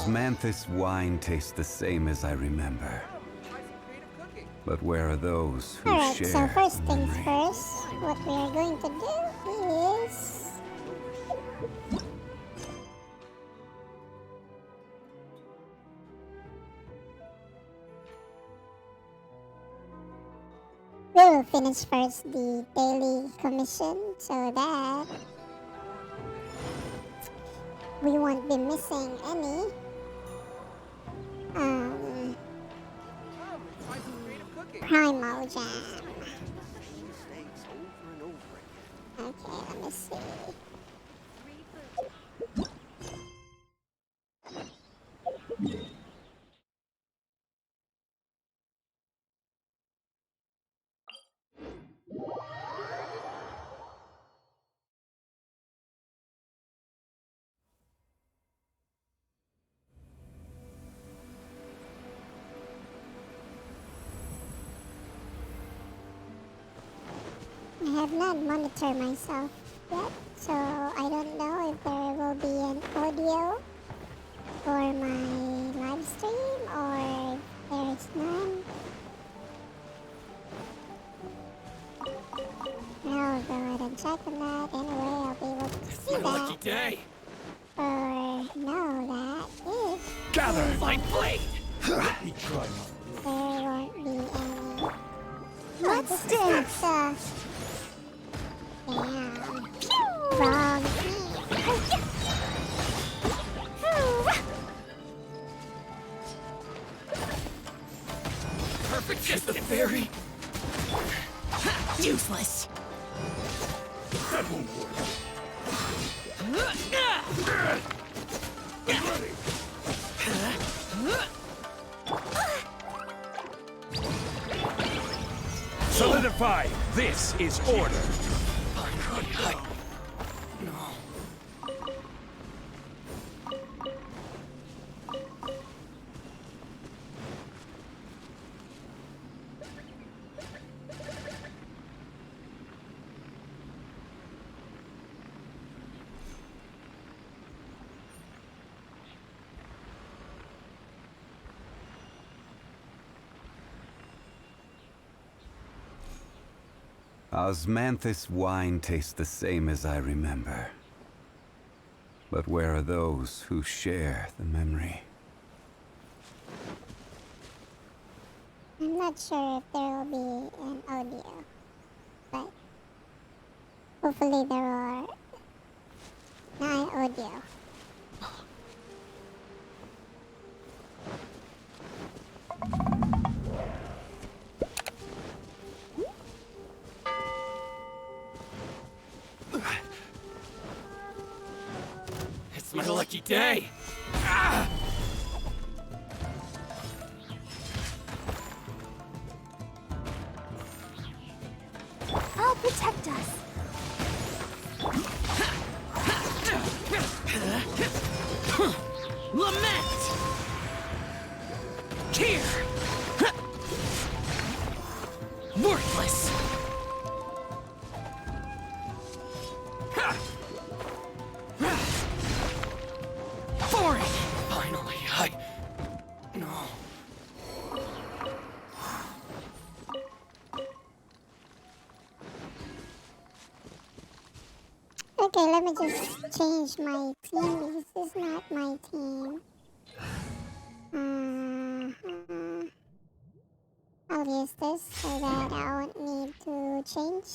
Osmanthus wine tastes the same as I remember. But where are those who Alright, share so first the things memory? first, what we are going to do is... we will finish first the daily commission so that we won't be missing any primal jam. Okay, let me see. I have not monitored myself yet, so I don't know if there will be an audio for my live stream or if there is none. I'll go ahead and check on that. Anyway, I'll be able to see that. Lucky day. Or know that if Gather my blade. Let me try. there won't be any. What's this? Damn. Wrong thing. Perfect. Just the fairy. Useless. That won't work. Solidify. This is order. Osmanthus wine tastes the same as I remember. But where are those who share the memory? I'm not sure if there will be an audio, but hopefully there are not audio. It's my lucky day. I'll protect us. Lament. Here. Worthless. Foreign. Finally, no. Okay, let me just change my team. This is not my team. I'll use this so that I won't need to change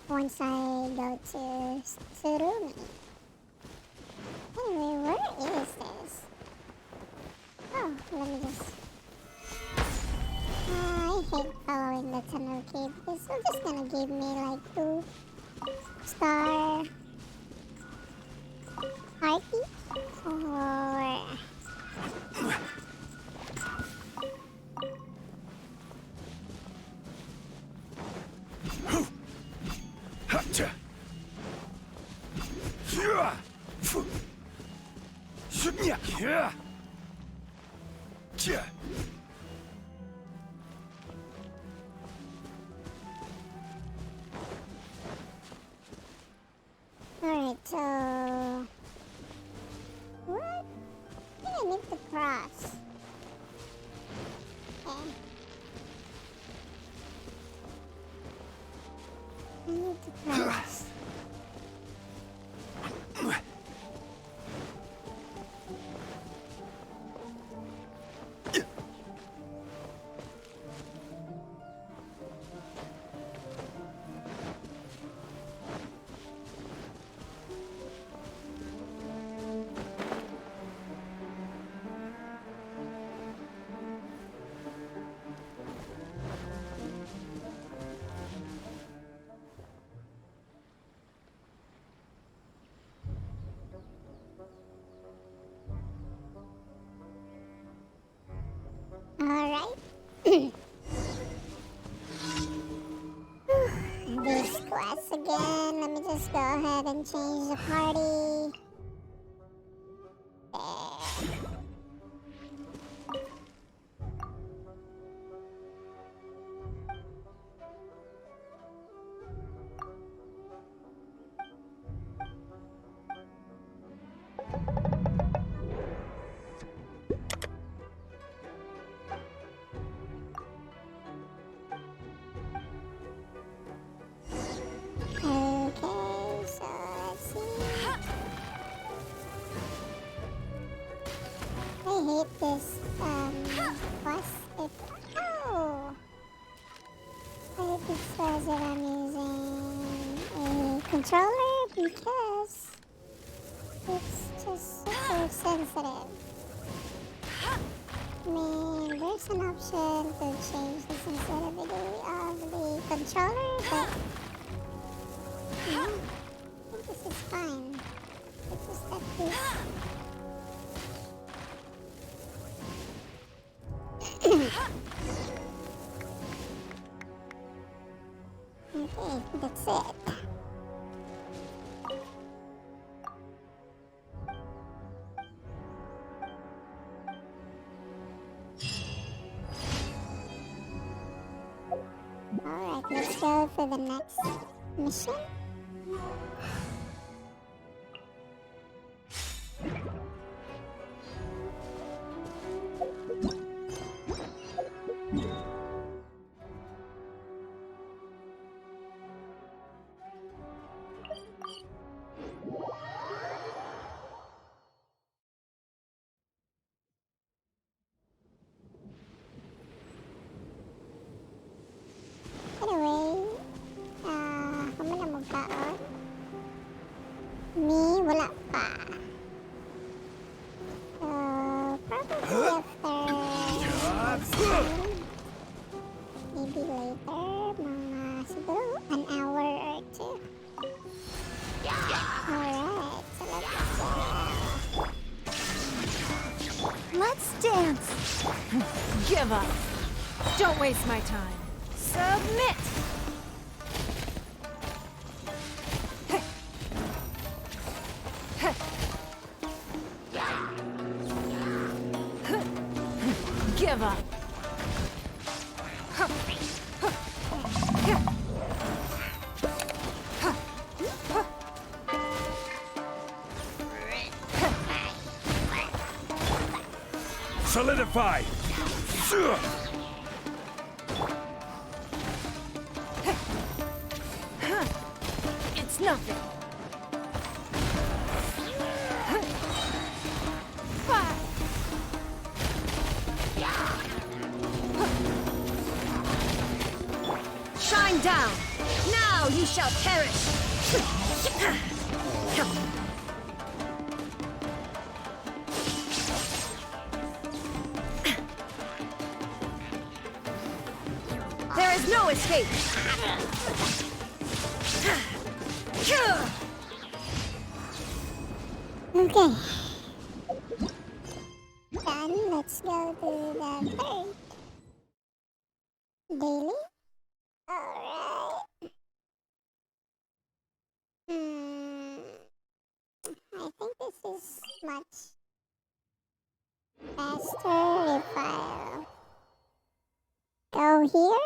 once I go to Surumi. Anyway, where is this? Oh, let me just... I hate following the Tanuki because it's just gonna give me like 2-star party or... Alright, so... What I need to cross. Alright. This quest again. Let me just go ahead and change the party. There. Okay, so let's see. I hate this quest. Oh! I hate this quest that I'm using a controller because it's just super sensitive. I mean, there's an option to change the sensitivity of the controller, but I think this is fine. It's just that this. Okay, that's it. Alright, let's go for the next mission. Anyway, kami na magkaon. Me, wala pa. So, probably after maybe later, mga siguro an hour or two. Alright, so let's go. Let's dance. Give up. Don't waste my time. Submit. Give up. Solidify! It's nothing. Shine down. Now you shall perish. There is no escape. Okay. Then let's go to the third daily. Alright. I think this is much faster if I go here.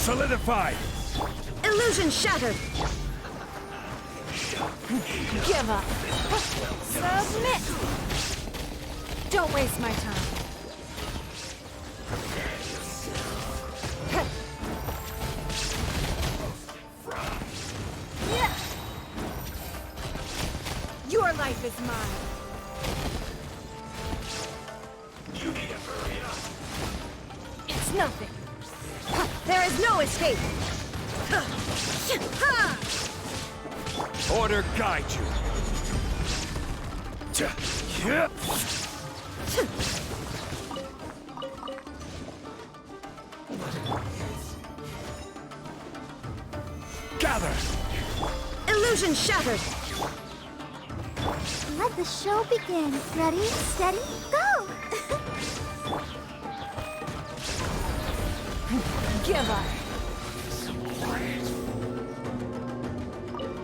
Solidified! Illusion shattered! Give up. Submit. Don't waste my time. Your life is mine. You need to hurry up! It's nothing. There is no escape! Order guide you! Gather! Illusion shattered! Let the show begin. Ready, steady, go! Give up.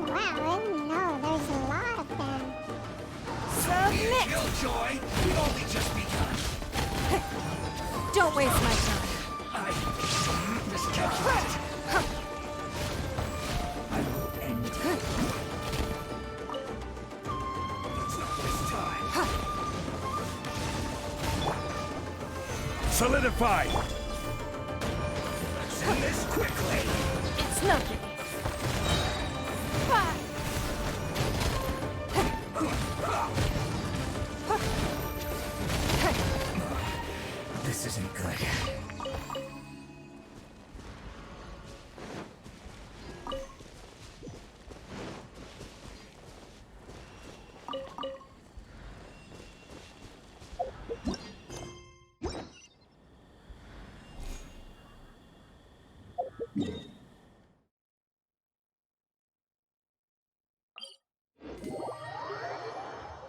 Wow, I didn't know there's a lot of them. Submit. Killjoy, we've only just begun. Don't waste my time. I miscalculated. I will end it. Let's not waste time. Solidified! Let's end this quickly! It's nothing. Ah. This isn't good.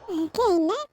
Okay, next.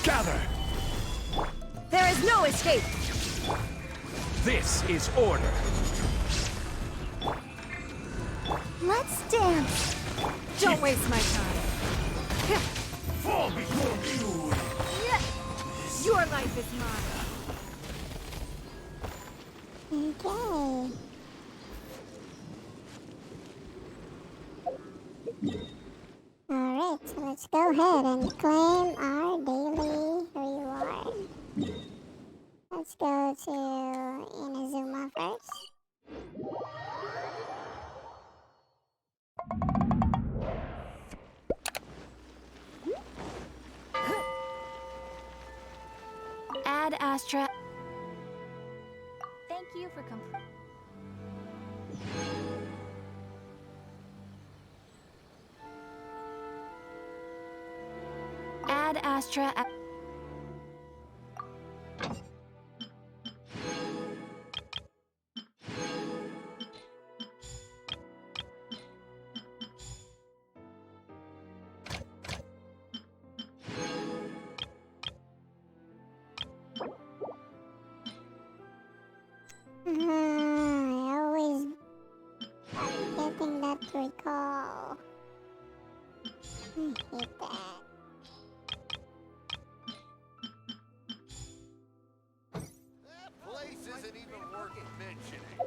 Gather! There is no escape! This is order. Let's dance. Don't waste my time. Fall before you! Your life is mine. Okay. Alright, so let's go ahead and claim our daily reward. Let's go to Inazuma first. Add Astra. Thank you for completing. Add Astra. I always am getting that recall. I hate that. That place isn't even worth mentioning.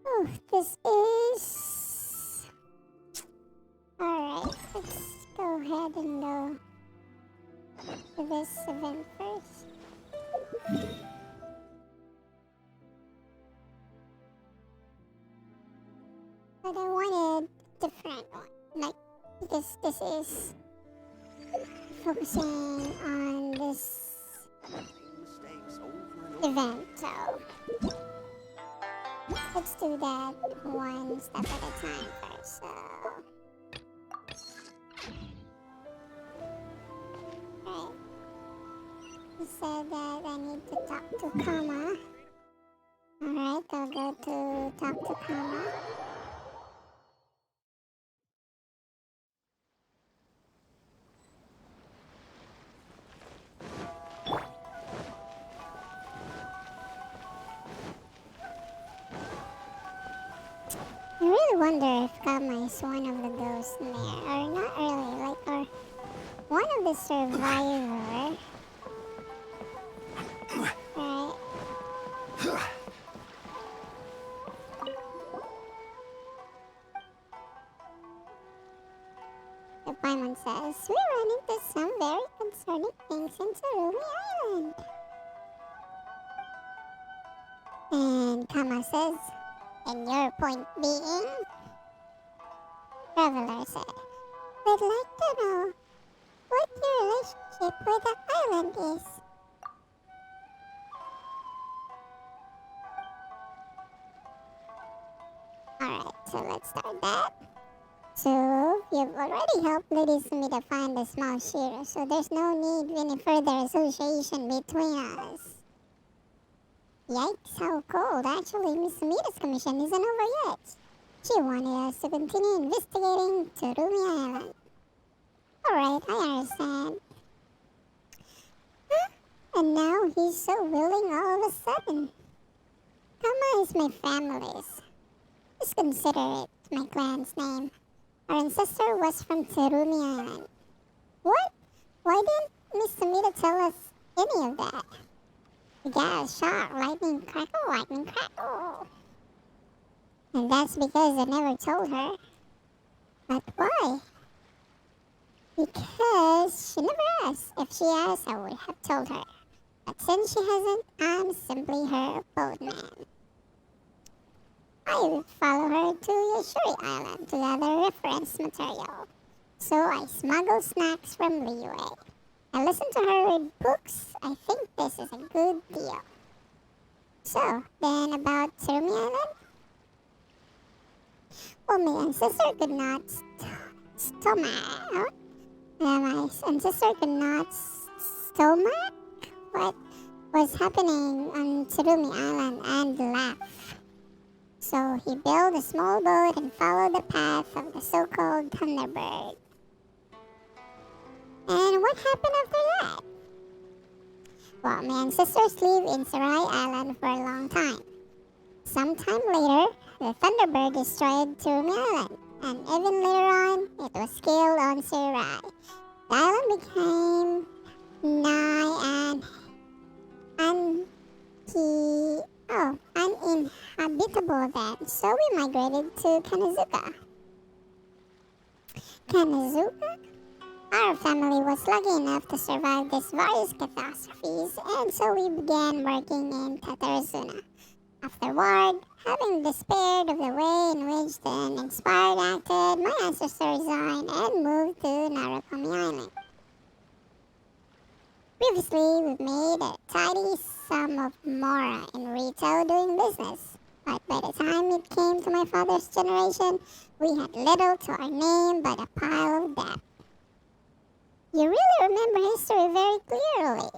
Oh, this is... Alright, let's go ahead and go to this event first. But I wanted a different one, like, because this is focusing on this Mistakes over and over. event. So let's do that one step at a time first. So, right. He said that I need to talk to Kama. Alright, I'll go to talk to Kama. I really wonder if Kama is one of the ghosts in there, or not really, like, or one of the survivor. Right. The Paimon says, we run into some very concerning things in Tarumi Island. And Kama says, and your point being? Traveler said, we'd like to know what your relationship with the island is. Alright, so let's start that. So, you've already helped Lady Sumida find the small Shiro, so there's no need any further association between us. Yikes, how cold. Actually, Miss Sumida's commission isn't over yet. She wanted us to continue investigating Tsurumi Island. Alright, I understand. Huh? And now he's so willing all of a sudden. Kama is my family's. Just consider it my clan's name. Our ancestor was from Tsurumi Island. What? Why didn't Miss Sumida tell us any of that? The gas shot, lightning crackle. And that's because I never told her. But why? Because she never asked. If she asked, I would have told her. But since she hasn't, I'm simply her boatman. I would follow her to Yashuri Island to gather reference material. So I smuggle snacks from Liyue. I listen to her read books. I think this is a good deal. So, then about Tsurumi Island? Well, my ancestor could not stomach. My ancestor could not stomach what was happening on Tsurumi Island and laugh. So he built a small boat and followed the path of the so-called Thunderbird. And what happened after that? Well, my ancestors lived in Sarai Island for a long time. Sometime later, the Thunderbird destroyed Tsurumi Island, and even later on, it was killed on Sarai. The island became nigh uninhabitable then, so we migrated to Kanazuka. Kanazuka? Our family was lucky enough to survive these various catastrophes, and so we began working in Tatarazuna. Afterward, having despaired of the way in which the uninspired acted, my ancestor resigned and moved to Narukami Island. Previously, we made a tidy sum of mora in retail doing business, but by the time it came to my father's generation, we had little to our name but a pile of debt. You really remember history very clearly.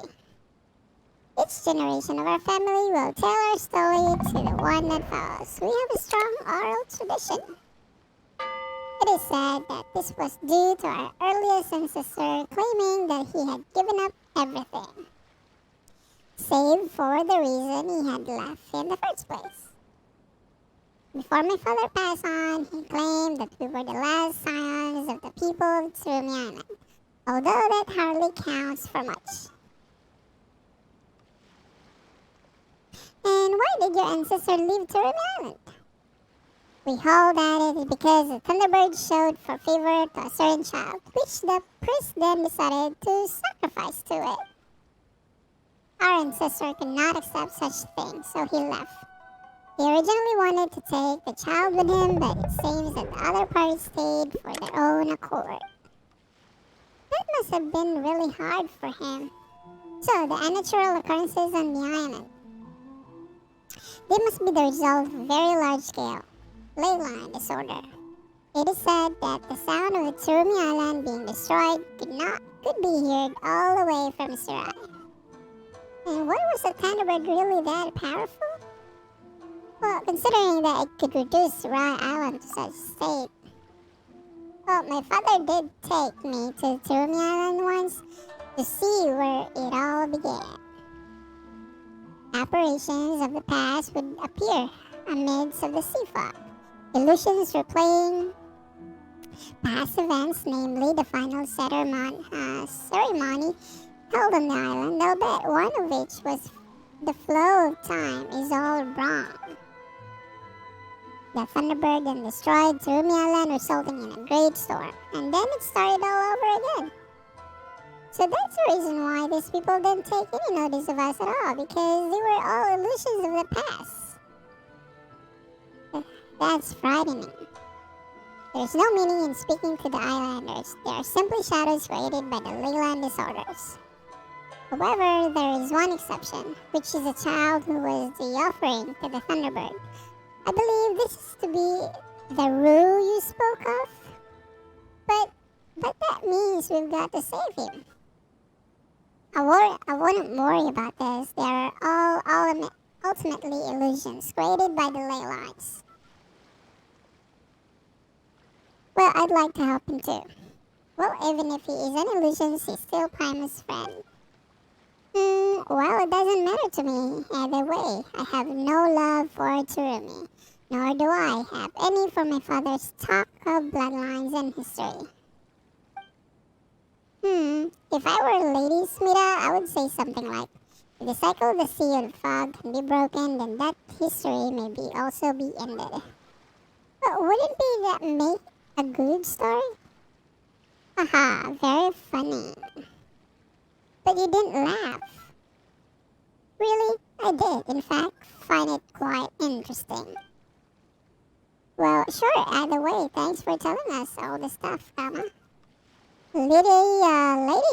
Each generation of our family will tell our story to the one that follows. We have a strong oral tradition. It is said that this was due to our earliest ancestor claiming that he had given up everything, save for the reason he had left in the first place. Before my father passed on, he claimed that we were the last scions of the people of Tsurumi Island, although that hardly counts for much. And why did your ancestor leave Tsurumi Island? We hold that it is because the Thunderbird showed for favor to a certain child, which the priest then decided to sacrifice to it. Our ancestor could not accept such things, so he left. He originally wanted to take the child with him, but it seems that the other party stayed for their own accord. That must have been really hard for him. So, the unnatural occurrences on the island. They must be the result of very large-scale ley line disorder. It is said that the sound of the Tsurumi Island being destroyed could be heard all the way from Surai. And what was the Thunderbird really that powerful? Well, considering that it could reduce Surai Island to such state. Well, my father did take me to Tsurumi Island once to see where it all began. Apparitions of the past would appear amidst of the sea fog. Illusions replaying past events, namely the final ceremony held on the island, albeit one of which was the flow of time is all wrong. The Thunderbird then destroyed Tsurumi Island, resulting in a great storm, and then it started all over again. So that's the reason why these people didn't take any notice of us at all, because they were all illusions of the past. That's frightening. There's no meaning in speaking to the islanders. They are simply shadows created by the Leyland disorders. However, there is one exception, which is a child who was the offering to the Thunderbird. I believe this is to be the Rue you spoke of. But that means we've got to save him. I wouldn't worry about this. They are all ultimately illusions created by the ley lines. Well, I'd like to help him too. Well, even if he is an illusion, he's still Primus' friend. Well, it doesn't matter to me either way. I have no love for Tsurumi, nor do I have any for my father's talk of bloodlines and history. If I were Lady Smita, I would say something like, if the cycle of the sea or the fog can be broken, then that history may also be ended. But wouldn't be that make a good story? Haha, very funny. But you didn't laugh. Really? I did, in fact, find it quite interesting. Well, sure, either way, thanks for telling us all the stuff, Kama. Lady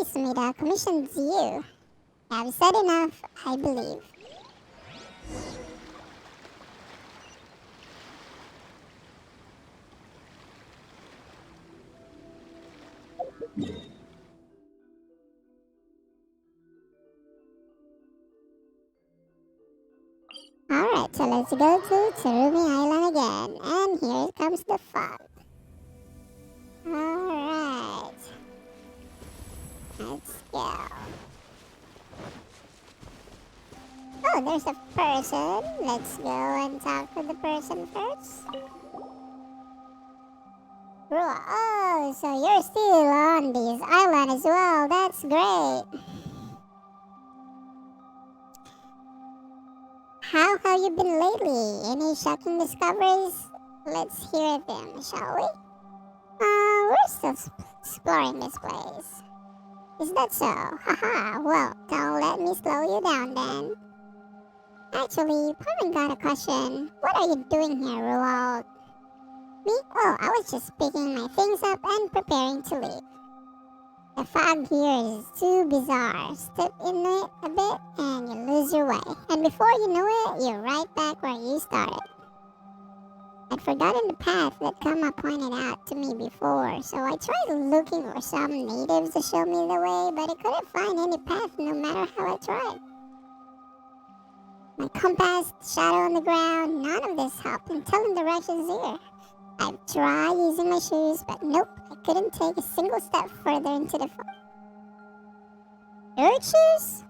Smita commissions you. I've said enough, I believe. Alright, so let's go to Tsurumi Island again. And here comes the fog. Alright. Let's go. Oh, there's a person. Let's go and talk to the person first. Oh, so you're still on this island as well. That's great. How have you been lately? Any shocking discoveries? Let's hear them, shall we? We're still exploring this place. Is that so? Haha, well, don't let me slow you down then. Actually, Parman got a question. What are you doing here, Roald? Me? Oh, I was just picking my things up and preparing to leave. The fog here is too bizarre. Step in it a bit and you lose your way. And before you know it, you're right back where you started. I'd forgotten the path that Kama pointed out to me before, so I tried looking for some natives to show me the way, but I couldn't find any path no matter how I tried. My compass, the shadow on the ground, none of this helped in telling directions here. I've tried using my shoes, but nope, I couldn't take a single step further into the fog. Your shoes?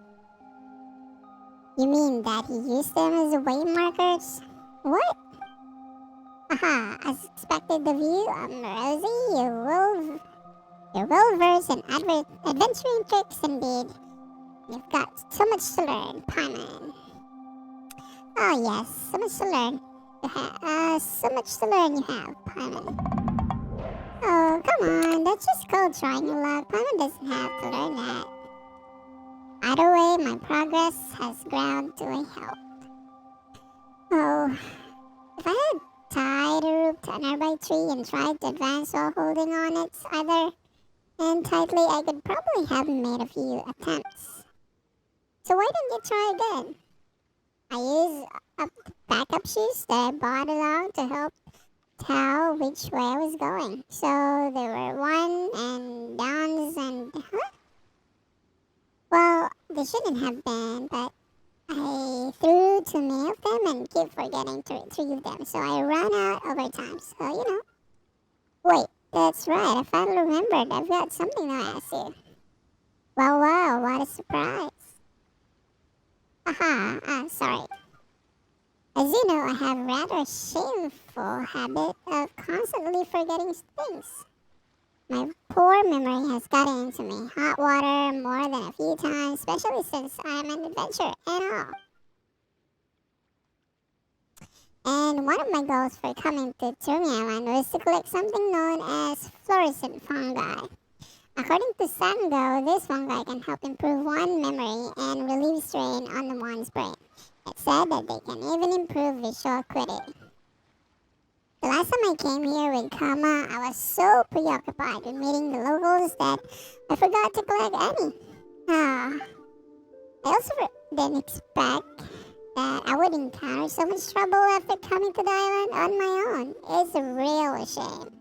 You mean that he used them as way markers? What? Aha, as expected of you, Rosie, you're well versed in adventuring tricks indeed. You've got so much to learn, Paimon. Oh yes, so much to learn. So much to learn you have, Paimon. Oh, come on, that's just called trying your luck. Paimon doesn't have to learn that. Either way, my progress has ground to a halt. Oh, if I had tied a rope to a nearby tree and tried to advance while holding on its other end tightly, I could probably have made a few attempts. So why didn't you try again? I used up the backup shoes that I brought along to help tell which way I was going. So there were one and downs and huh? Well, they shouldn't have been, but I threw too many of them and keep forgetting to retrieve them. So I ran out over time. So you know. Wait, that's right. I finally remembered. I've got something to ask you. Wow, wow, what a surprise. Aha, sorry. As you know, I have a rather shameful habit of constantly forgetting things. My poor memory has gotten into me. Hot water more than a few times, especially since I'm an adventurer and all. And one of my goals for coming to Termi Island was to collect something known as fluorescent fungi. According to Sango, this fungi can help improve one memory and relieve strain on the one's brain. It said that they can even improve visual acuity. The last time I came here with Kama, I was so preoccupied with meeting the locals that I forgot to collect any. I also didn't expect that I would encounter so much trouble after coming to the island on my own. It's a real shame.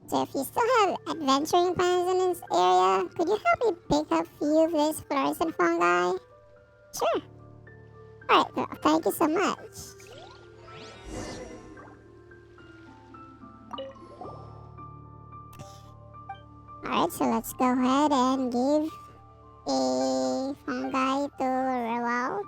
So if you still have adventuring plans in this area, could you help me pick up a few of these fluorescent fungi? Sure. Alright, girl, thank you so much. Alright, so let's go ahead and give a fungi to Rewald.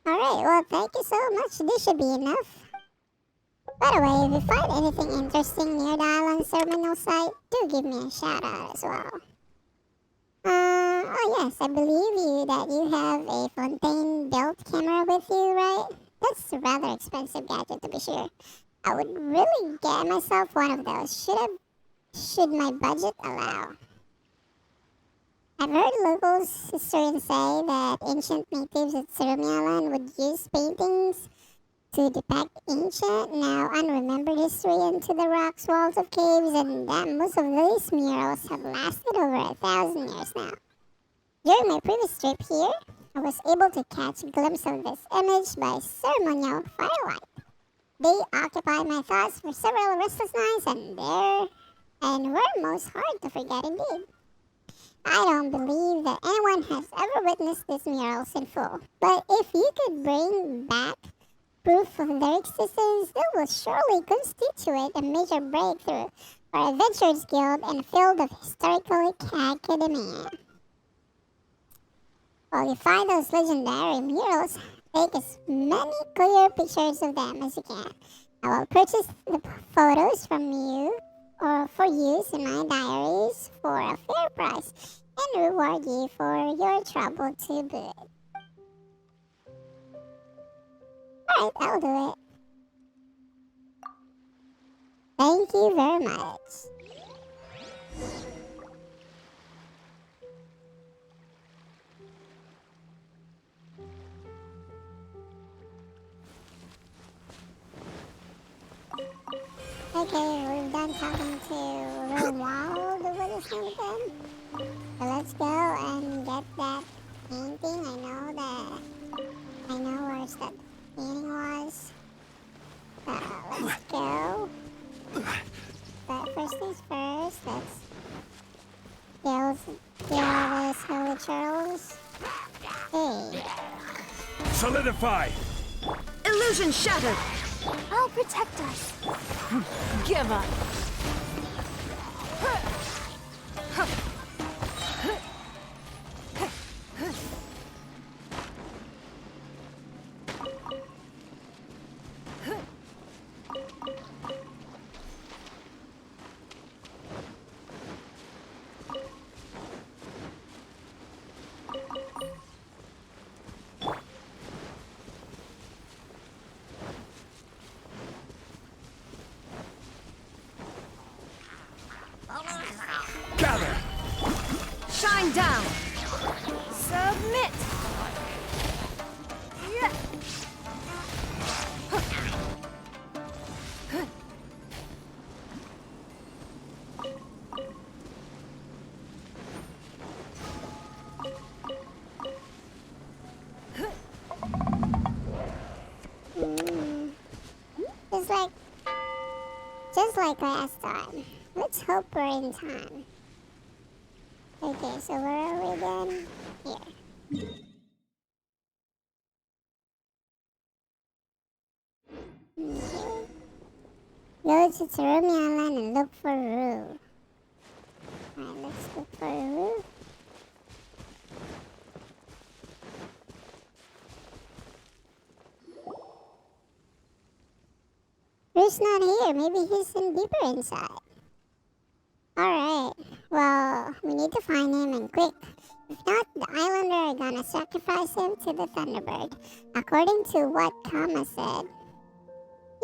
Alright, well, thank you so much. This should be enough. By the way, if you find anything interesting near the island's terminal site, do give me a shout out as well. Oh yes, I believe that you have a Fontaine-built camera with you, right? That's a rather expensive gadget to be sure. I would really get myself one of those. Should my budget allow? I've heard locals historians say that ancient natives at Termi Island would use paintings to depict ancient, now unremembered history into the rocks walls of caves, and that most of these murals have lasted over 1,000 years now. During my previous trip here, I was able to catch a glimpse of this image by ceremonial firelight. They occupied my thoughts for several restless nights, and were most hard to forget indeed. I don't believe that anyone has ever witnessed these murals in full, but if you could bring back proof of their existence, that will surely constitute a major breakthrough for Adventurers Guild in the field of historical academia. While you find those legendary murals, take as many clear pictures of them as you can. I will purchase the photos from you or for use in my diaries for a fair price and reward you for your trouble to boot. Alright, that'll do it. Thank you very much. Okay, we've done talking to Rewald, what is his name again? So let's go and get that painting. I know where that painting was. Let's go. But first things first, let's kill this Holy Charles. Hey. Solidify! Illusion shattered! I'll protect us. Give up! Gather! Shine down! Submit. Yeah. just like last time. Let's hope we're in time. Okay, so where are we again? Here. Okay. Go to Terumi Island and look for Rue. Alright, let's look for Rue. Rue's not here. Maybe he's in deeper inside. Alright. Well, we need to find him and quick. If not, the Islander are gonna sacrifice him to the Thunderbird. According to what Kama said.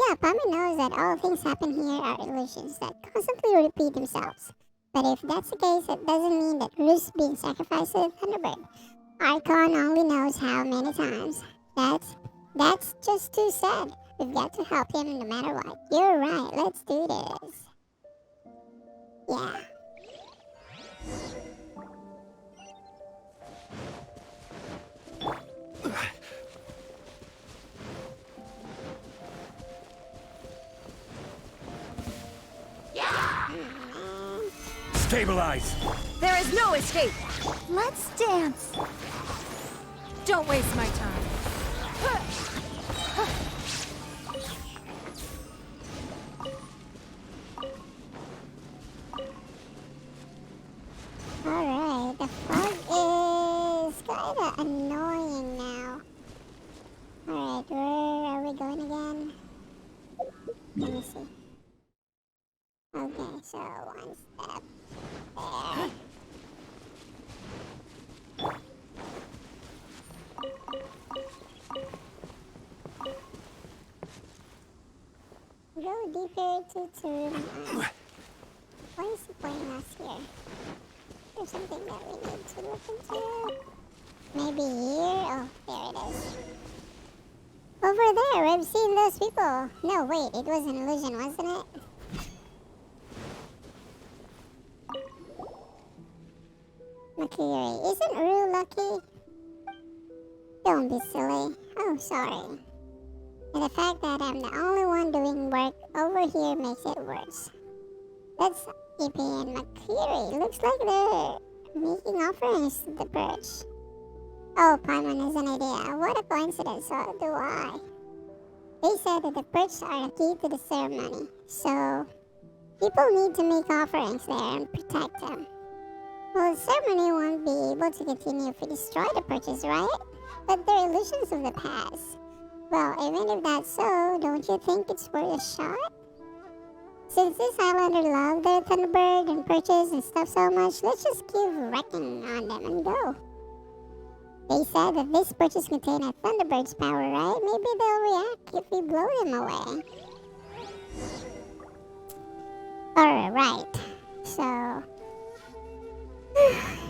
Yeah, Pama knows that all things happen here are illusions that constantly repeat themselves. But if that's the case, it doesn't mean that Rue's being sacrificed to the Thunderbird. Archon only knows how many times. That's just too sad. We've got to help him no matter what. You're right, let's do this. Yeah. Stabilize! There is no escape. Let's dance. Don't waste my time. Alright, the fog is kinda annoying now. Alright, where are we going again? Let me see. Okay, so one step there. Go deeper to Terumi. Why is he pointing us here? There's something that we need to look into. Maybe here? Oh, there it is. Over there, I've seen those people. No, wait, it was an illusion, wasn't it? Makiri, isn't Rue lucky? Don't be silly. Oh, sorry. And the fact that I'm the only one doing work over here makes it worse. That's Ippy and Makiri. Looks like they're making offerings to the perch. Oh, Paimon has an idea. What a coincidence, so do I. They said that the perch are the key to the ceremony, so people need to make offerings there and protect them. Well, the ceremony won't be able to continue if we destroy the perches, right? But they're illusions of the past. Well, even if that's so, don't you think it's worth a shot? Since this islander love their Thunderbird and perches and stuff so much, let's just keep wrecking on them and go. They said that these perches contain a Thunderbird's power, right? Maybe they'll react if we blow them away. Alright, so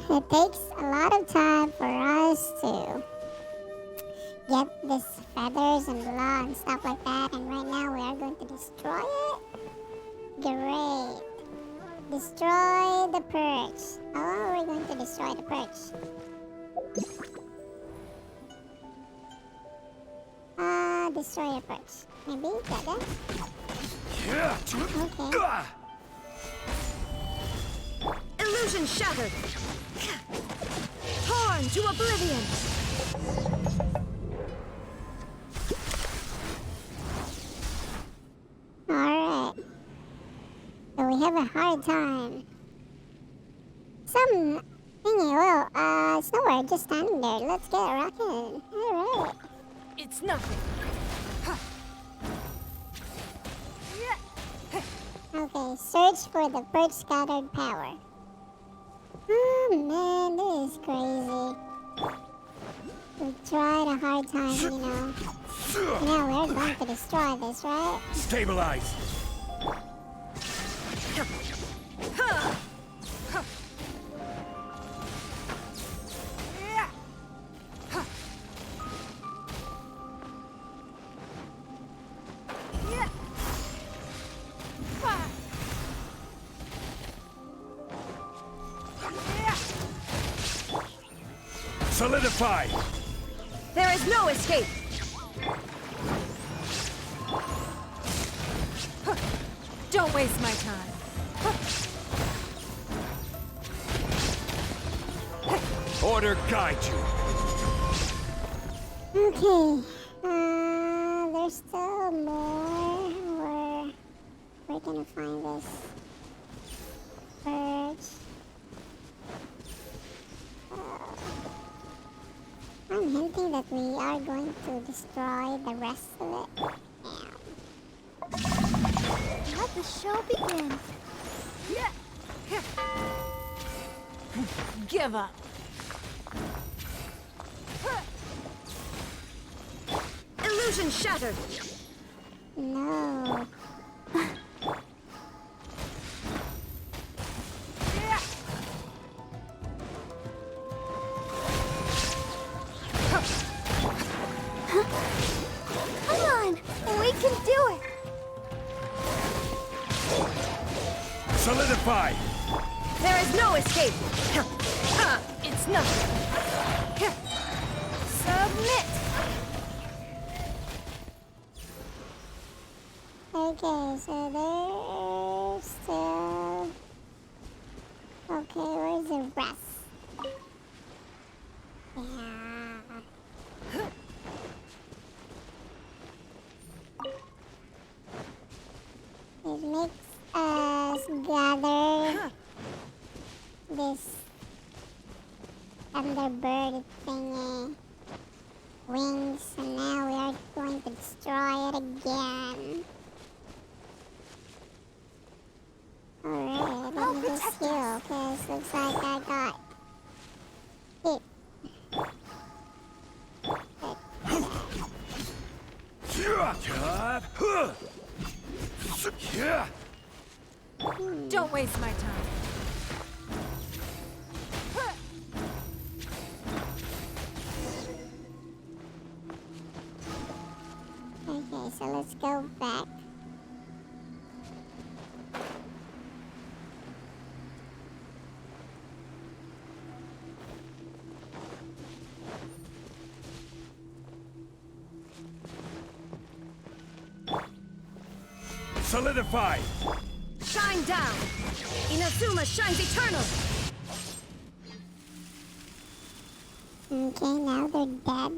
it takes a lot of time for us to get this feathers and blah and stuff like that, and right now we are going to destroy it. Great. Destroy the perch. Oh, we're going to destroy the perch. Destroy a perch. Maybe that it? Okay. Illusion shattered. Torn to oblivion. Alright. So we have a hard time. Some thingy, well, it's nowhere, just standing there. Let's get rocking. Alright. It's nothing. Okay, search for the perch scattered power. Oh man, this is crazy. We tried a hard time, you know. Now we're going to destroy this, right? Stabilize! Solidify! There is no escape. Don't waste my time. Order guide you. Okay. There's still more. We're gonna find this bird. I'm hinting that we are going to destroy the rest of it. Let the show begin. Give up. Illusion shattered. No. Come on, we can do it. Solidify. There is no escape. It's nothing. Submit. Okay, so there's still... Okay, where's the rest? Yeah. It makes us gather this thunderbird thingy wings, and now we are going to destroy it again. Alright, let me just heal, because looks like I got hit. Don't waste my time. Okay, so let's go back. Solidify. Shine down. Inazuma shines eternal. Okay, now they're dead.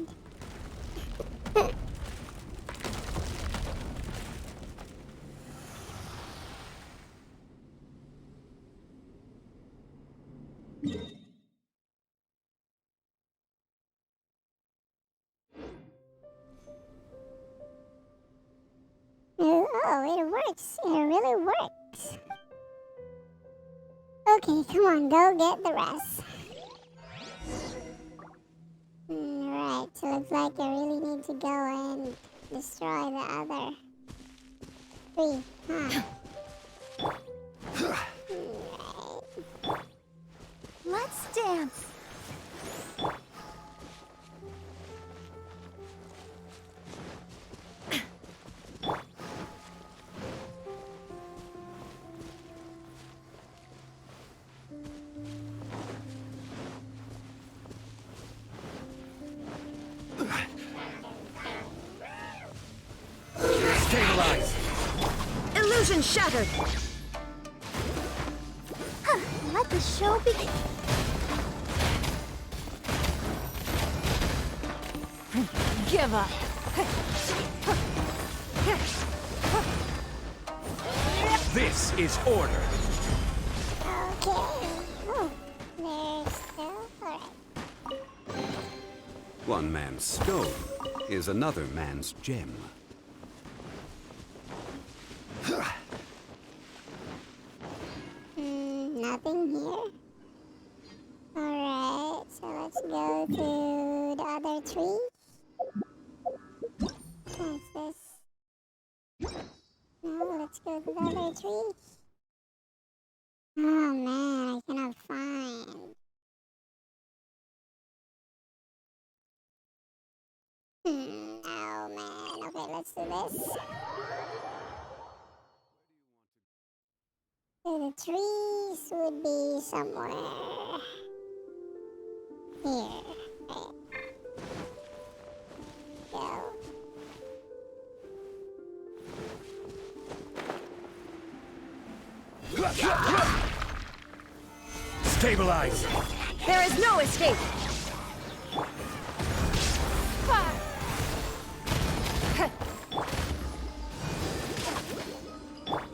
Oh, it works. It really works. Okay, come on, go get the rest. Right, so looks like I really need to go and destroy the other three, huh? Right. Let's dance. Stabilize. Illusion shattered. Let the show begin. Give up. This is order. Okay. Oh, there's still... Alright. One man's stone is another man's gem. Nothing here. Alright, so let's go to the other tree. What's this? No, let's go to the other tree. Oh man, I cannot find. Oh man, okay, let's do this. So the trees would be somewhere here. Right. Go. Stabilize! There is no escape!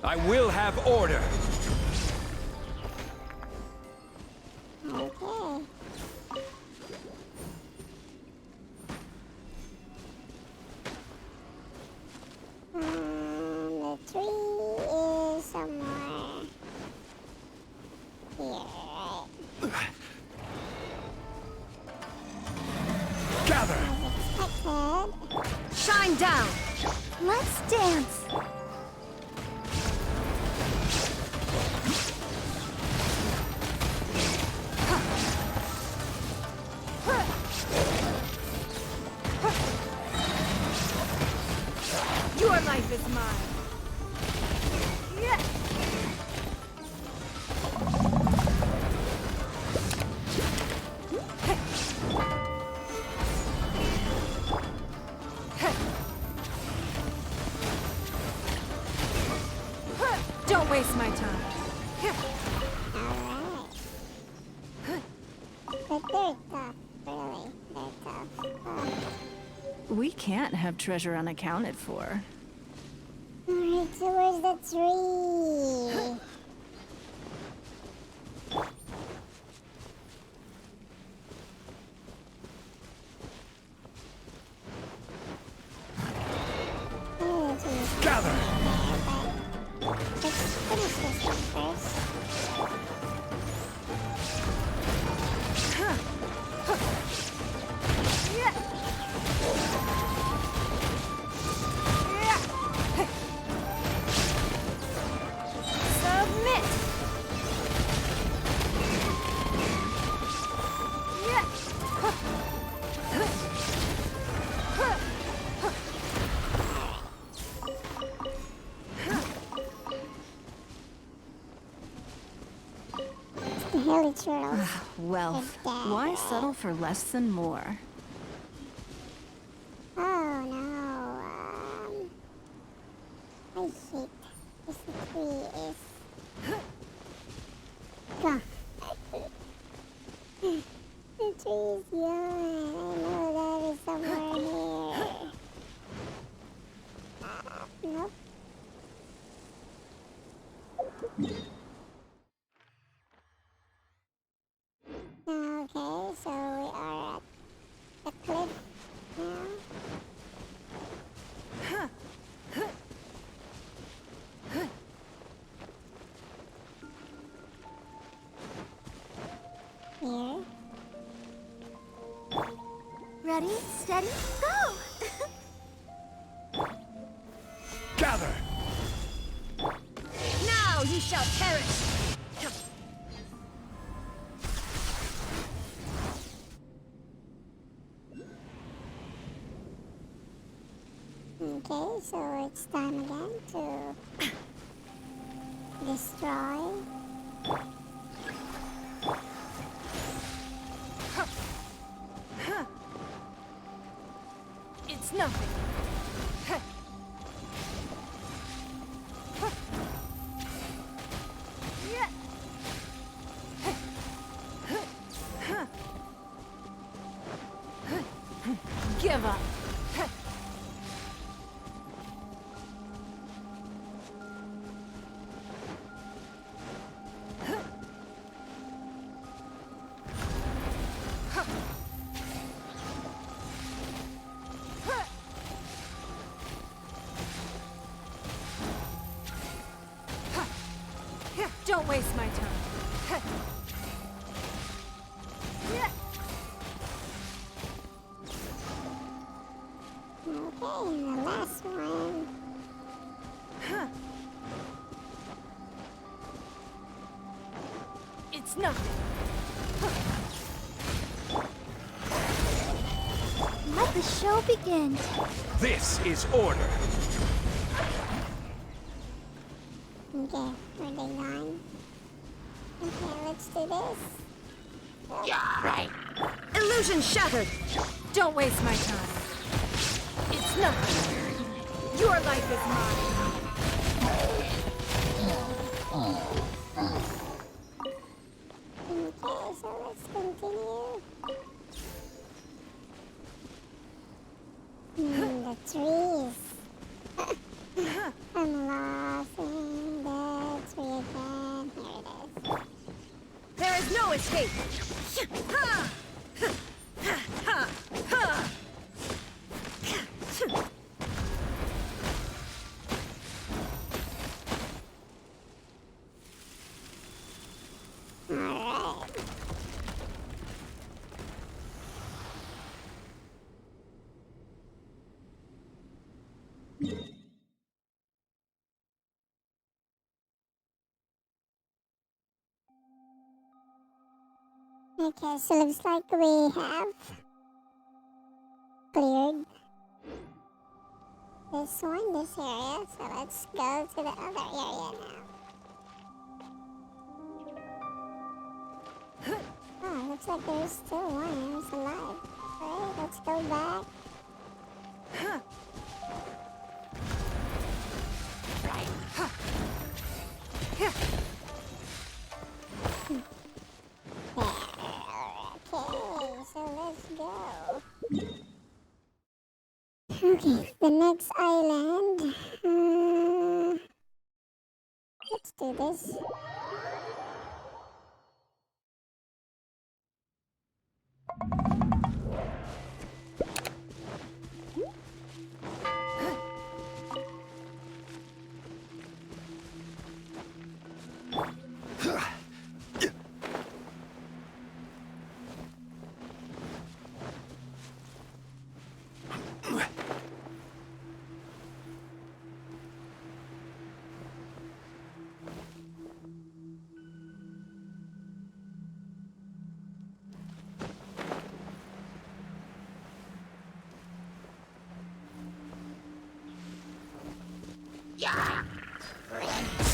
I will have order! Okay. The tree is somewhere here, right? Gather! As expected. Shine down! Let's dance. Your life is mine! Yeah. Don't waste my time. Alright. But they're tough, really. They're tough. Oh. We can't have treasure unaccounted for. Alright, so where's the tree? Oh, the tree is Gather! there, but let's finish this one first. Submit! The hilly turtles. Well, why settle for less than more? Oh no, I hate this tree is gone. The tree is gone. I know that is somewhere here. Nope. Okay, so we are at the cliff now. Here. Ready, steady, go! Gather! Now you shall perish! Okay, so it's time again to destroy. It's nothing. Give up. Don't waste my time. Okay, and the last one. It's nothing. Let the show begin. This is order! Okay, were they gone? Okay, let's do this. Illusion shattered! Don't waste my time. It's nothing. Your life is mine. I'm lost in the tree again. Here it is. There is no escape! Ha! Ha! Ha! Ha! Alright. Okay, so looks like we have cleared this one, this area. So let's go to the other area now. Oh, looks like there's still one who's alive. Alright, let's go back. Okay, so let's go. Okay, the next island. Let's do this.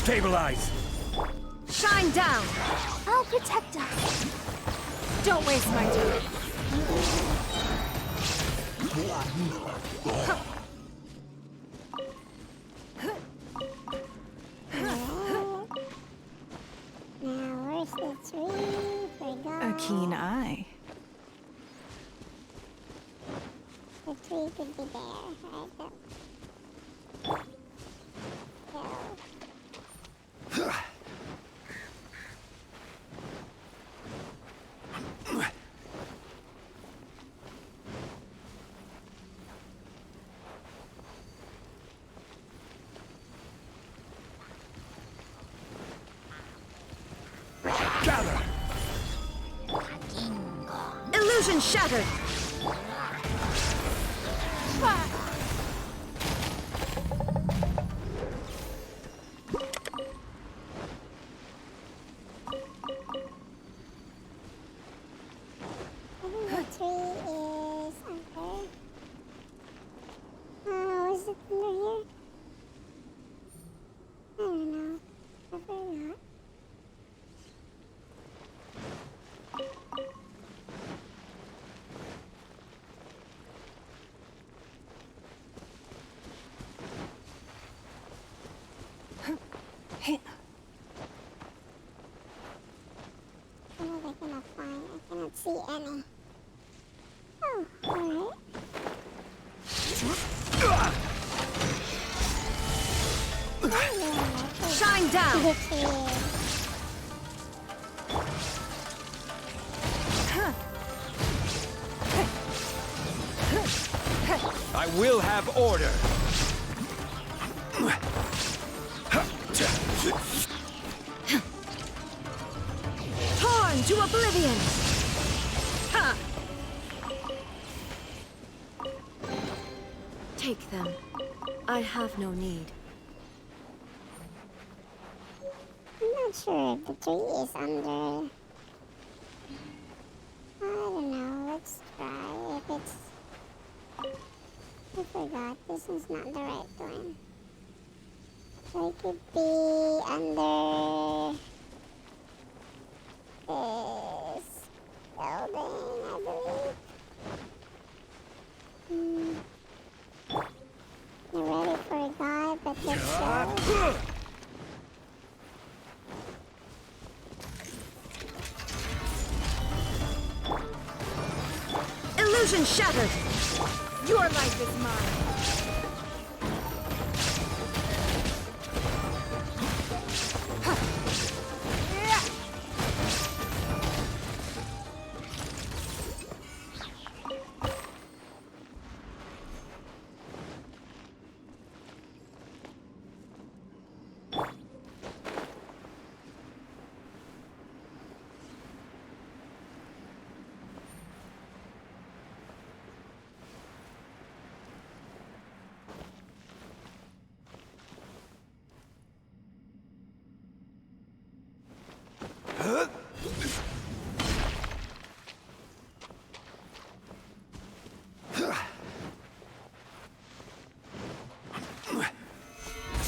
Stabilize! Shine down! I'll protect us. Don't waste my time. Now, where's the tree? Forgot. A keen eye. The tree could be there. Right there. Go. Gather! Illusion shattered! I think the tree is under. Oh, is it under here? I don't know. I forgot. What am I gonna find? I cannot see any. Oh, alright. Shine down! The tree. I will have order! Torn to oblivion! Ha! Take them. I have no need. I'm not sure if the tree is under. I don't know. Let's try if it's. I forgot. This is not the right one. So it could be under this building, I believe. I already forgot, but let's go. Illusion shattered! Your life is mine!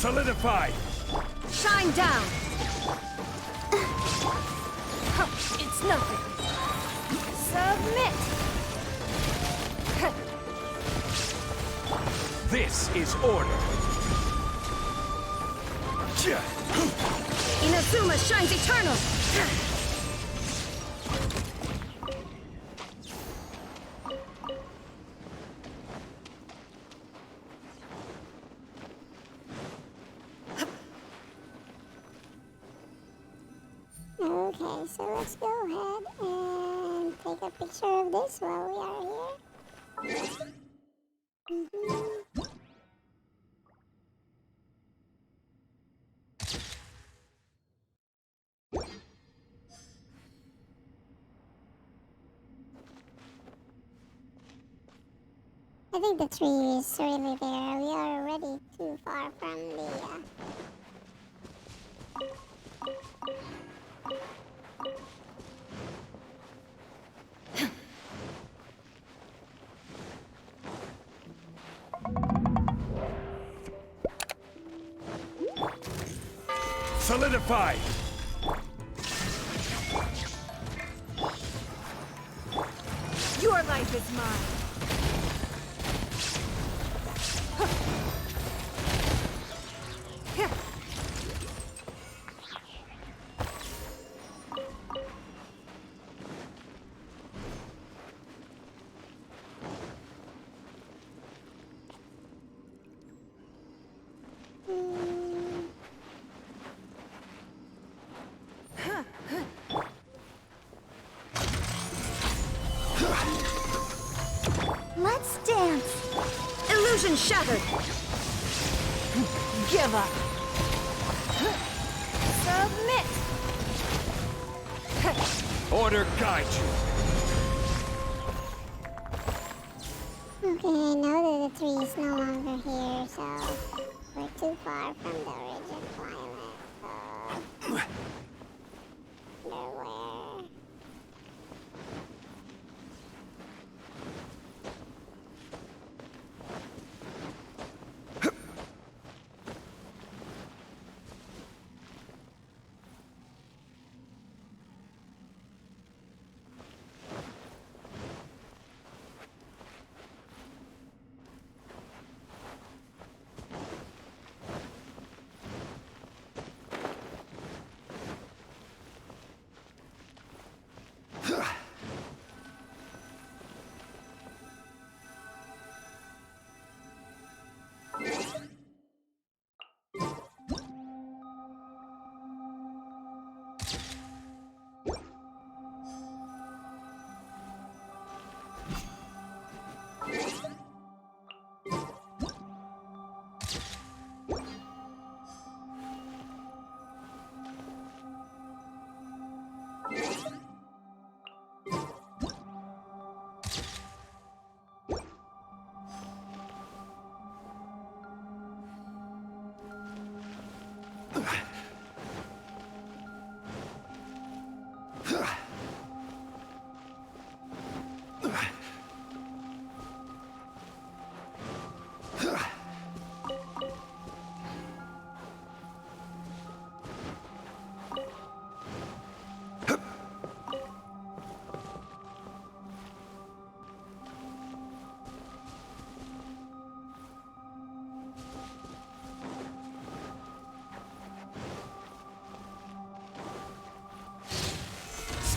Solidify! Shine down! It's nothing. Submit! This is order! Inazuma shines eternal! Okay, so let's go ahead and take a picture of this while we are here. I think the tree is really there. We are already too far from the Solidify! Your life is mine! Let's dance. Illusion shattered! Give up! Submit! Order guide you! Okay, I know that the tree is no longer here, so we're too far from the origin planet. Wonder where.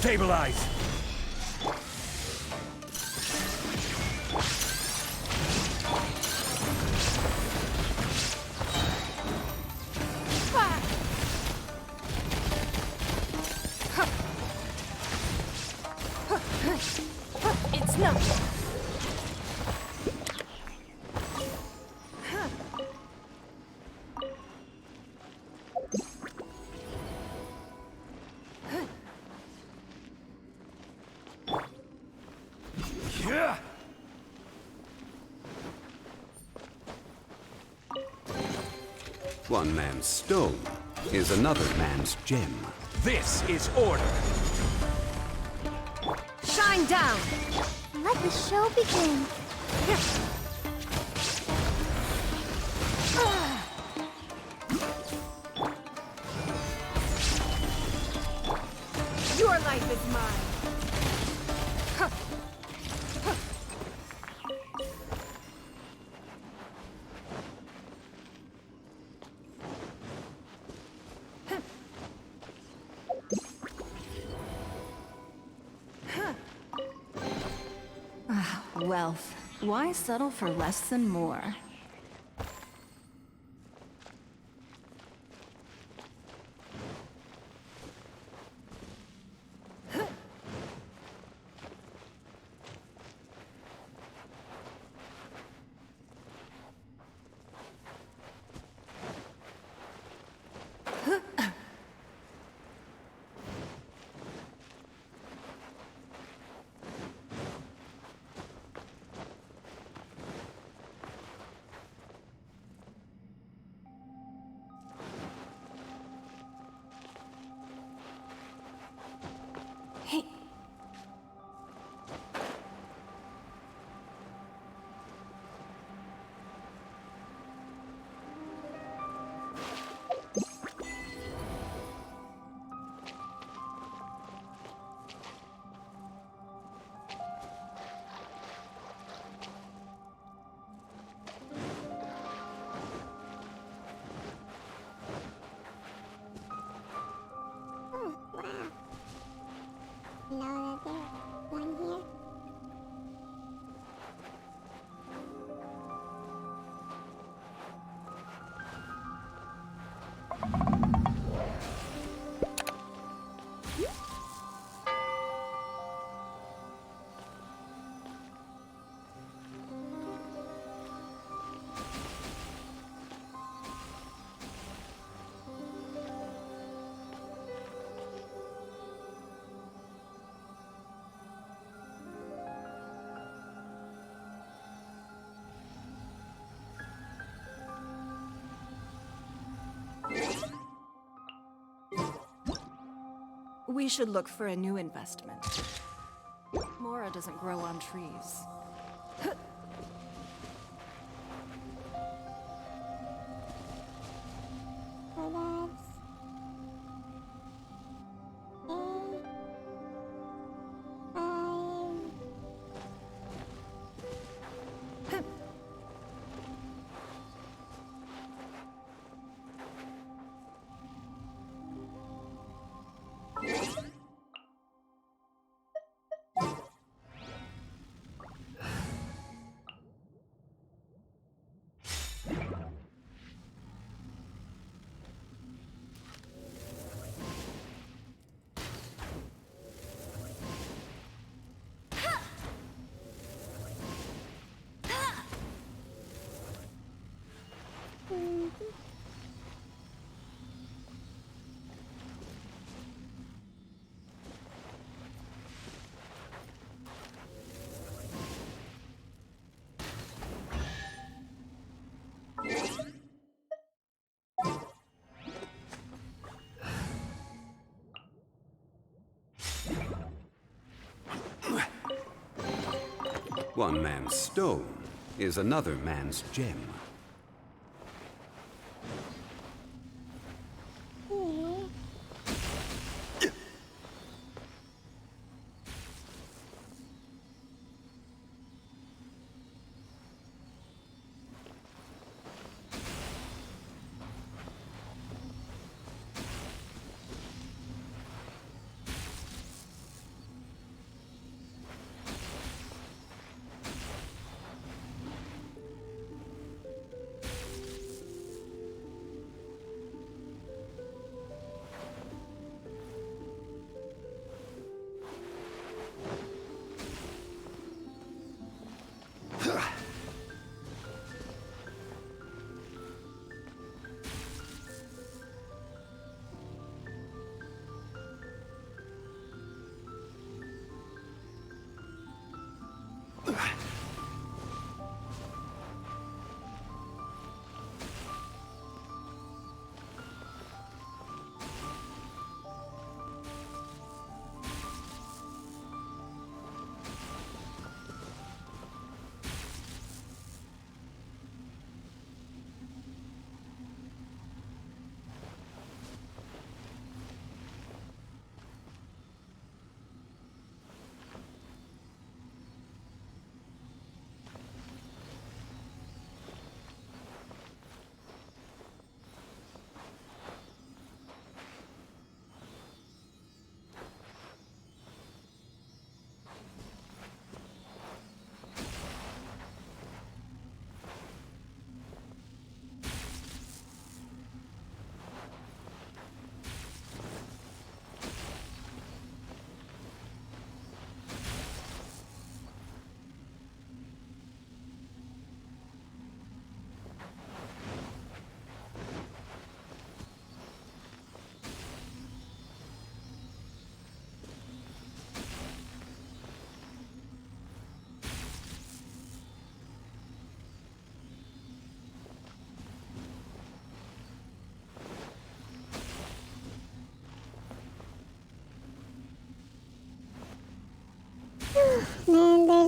Stabilize! It's nothing. Yeah! One man's stone is another man's gem. This is order! Shine down! Let the show begin. life is mine. Wealth. Why settle for less than more? Hey. Oh, wow. Know that there's one here. We should look for a new investment. Mora doesn't grow on trees. So that's A, 5. One man's stone is another man's gem.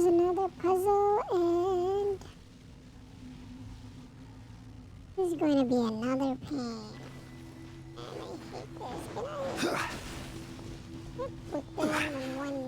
there's another puzzle, and this is going to be another pain. And I hate this. Can I put them in one?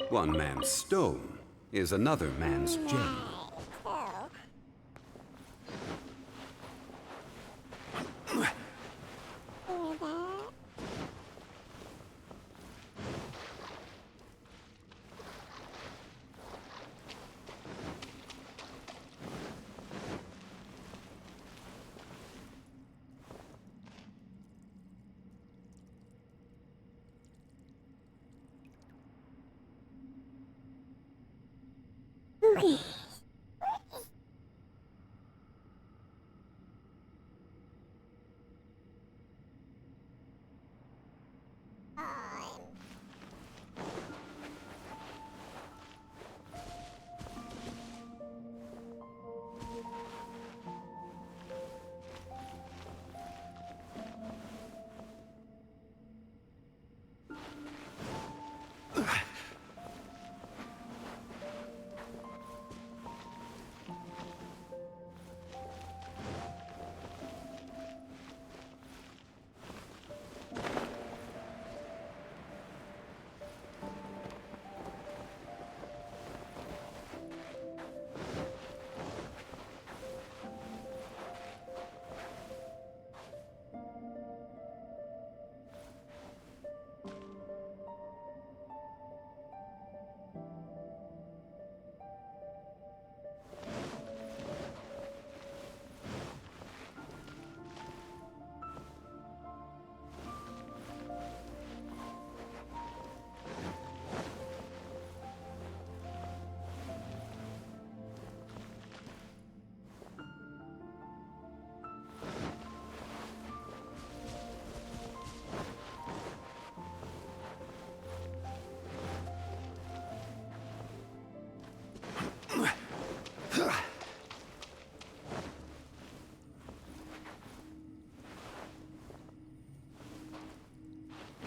One man's stone is another man's gem. Oh. Hear that?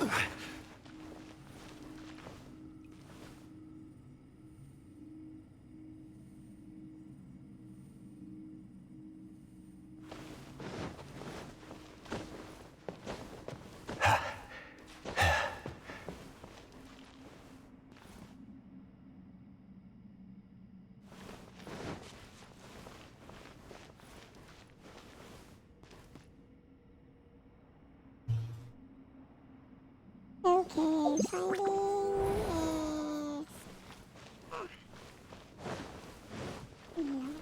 Okay. Okay, finding is... No.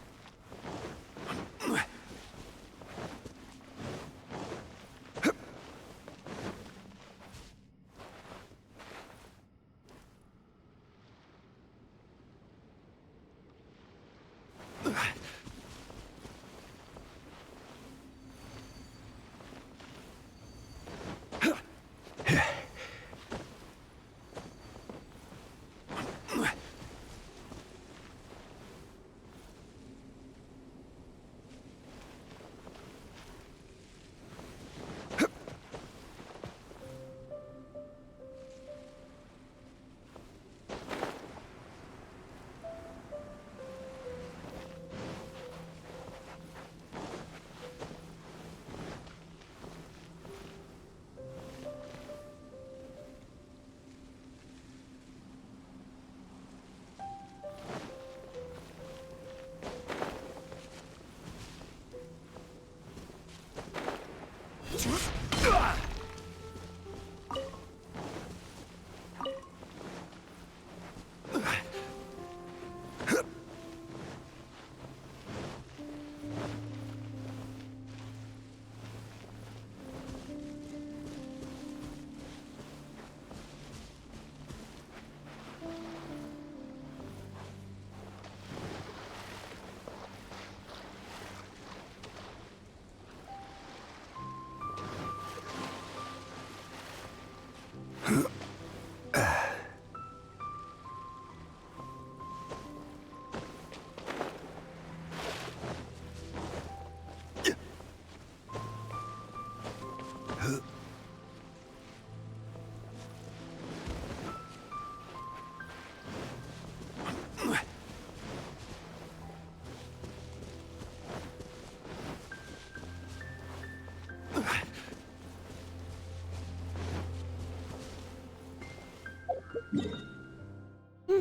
Just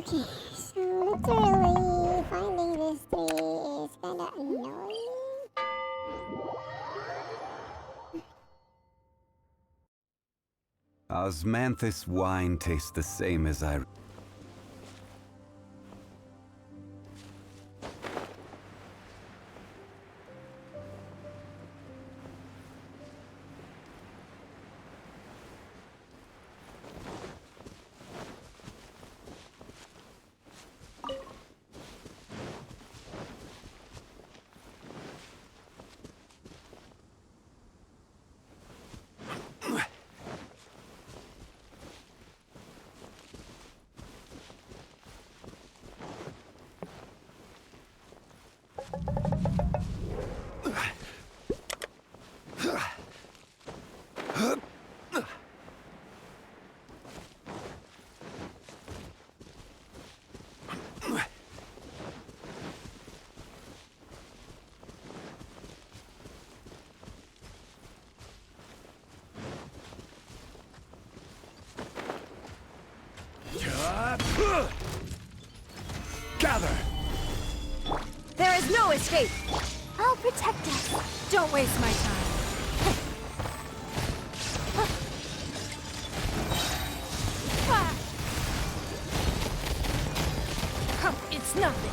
Okay, so literally finding this tree is kinda annoying. Osmanthus wine tastes the same as I... Gather! There is no escape! I'll protect us. Don't waste my time. It's nothing.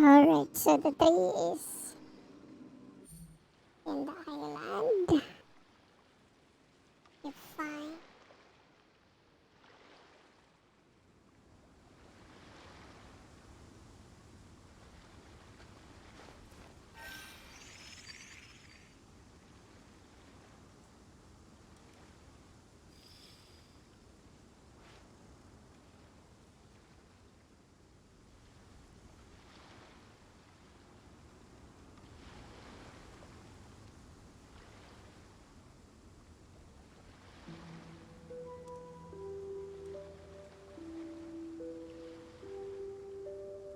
Alright, so the tree is in the island. You're fine.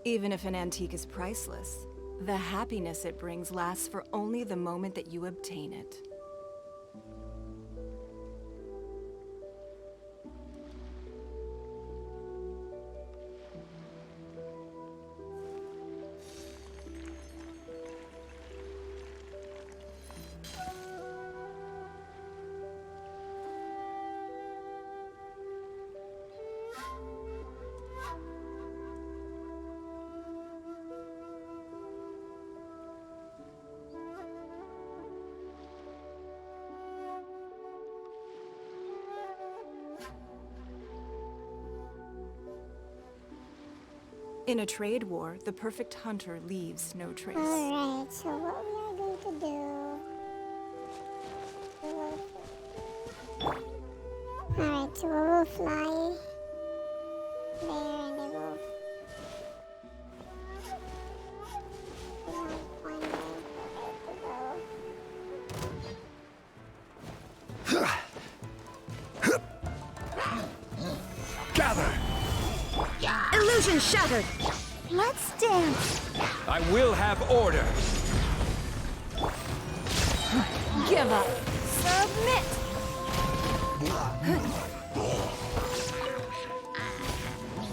Even if an antique is priceless, the happiness it brings lasts for only the moment that you obtain it. In a trade war, the perfect hunter leaves no trace. Alright, so what we are going to do... Alright, so we will fly there and then we'll... We don't find where to go. Gather! Illusion shattered! Let's dance. I will have order! Give up! Submit.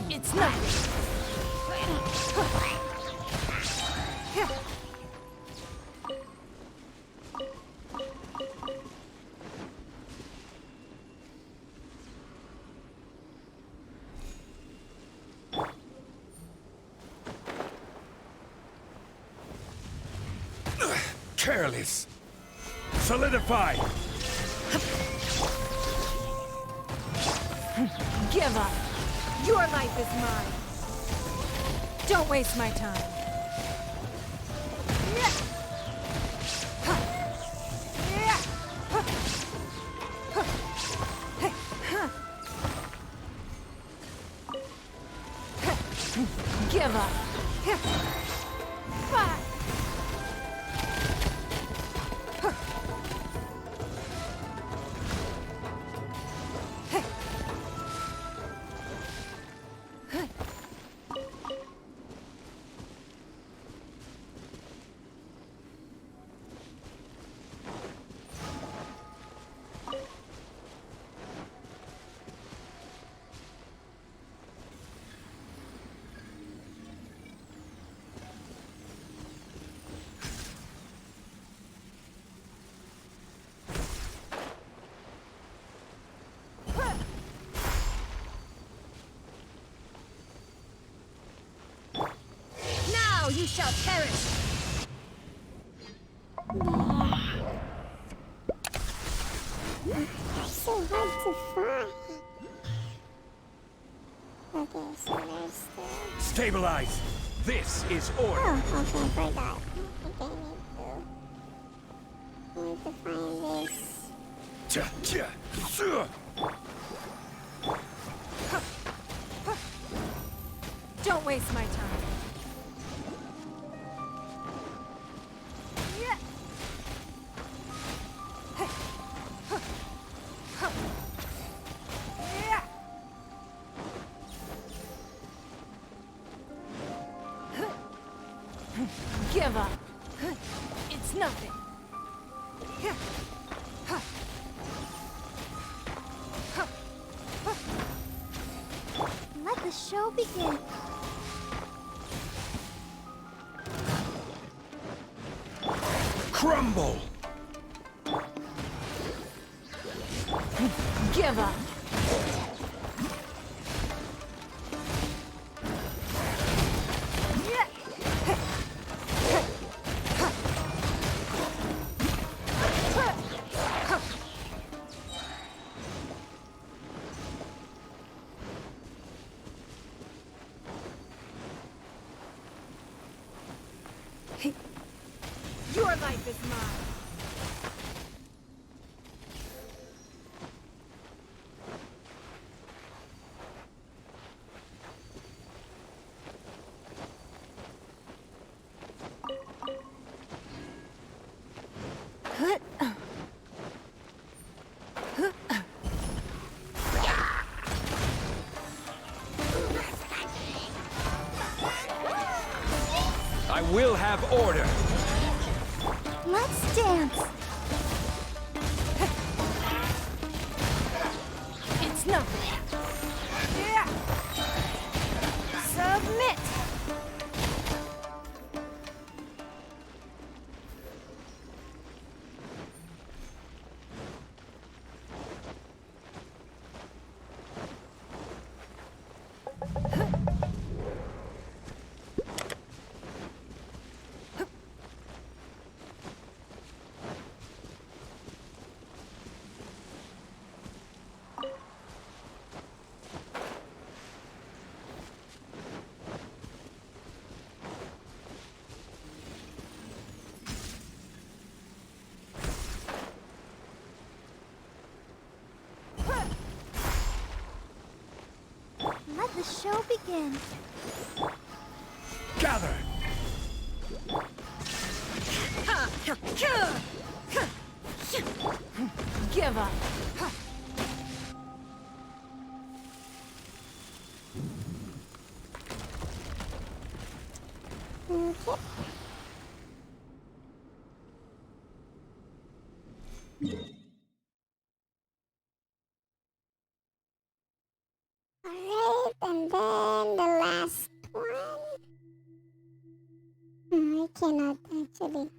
It's nothing. Careless. Solidify. Give up. Your life is mine. Don't waste my time. Give up. Fire. Now you shall perish. They're so hard to find. Okay, so there's still... Stabilize. This is order. Oh, okay, I forgot. Okay, I need to find this. Tja, tja, tja. Don't waste my time. Give up. It's nothing. Let the show begin. Crumble. Give up. Your life is mine. I will have order. Let's dance. It's nothing. Submit. Let the show begin. Gather. Give up. Okay. Right, and then the last one. I cannot actually.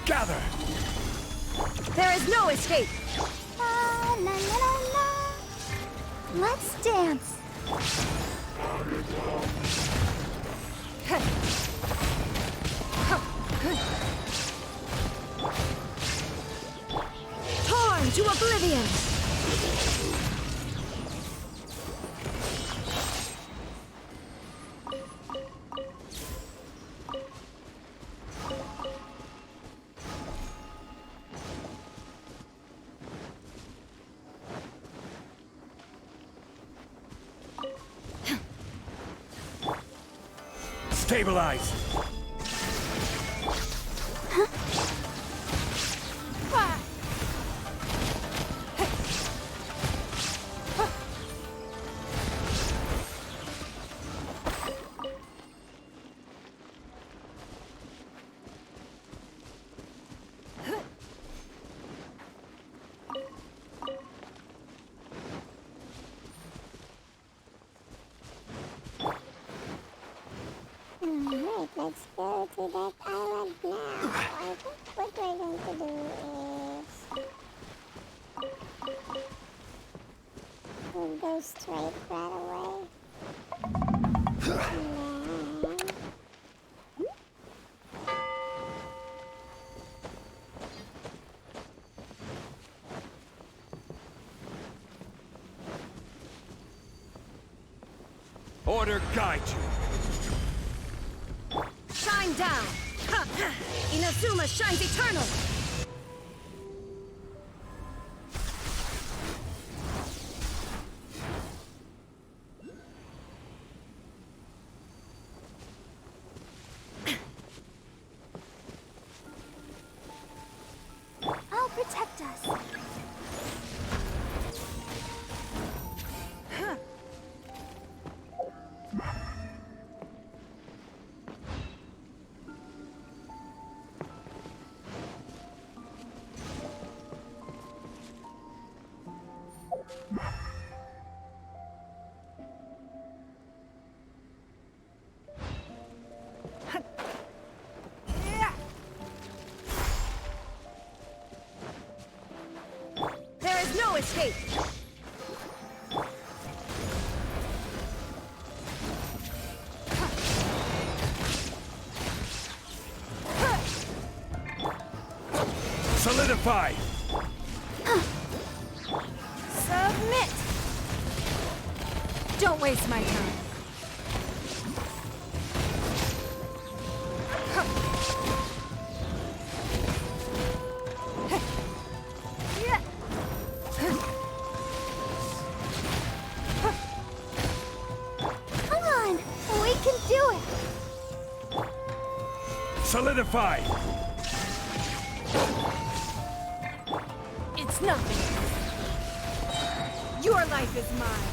Gather! There is no escape! La, la, la, la, la. Let's dance. Torn to oblivion! Stabilize! Alright, let's go to that island now. I think what we're going to do is we'll go straight right away. And then Order guide you! Shine down! Ha! Inazuma shines eternal! I'll protect us. There is no escape! Solidify! Submit! Don't waste my time. Come on, we can do it. Solidify! It's nothing. Your life is mine.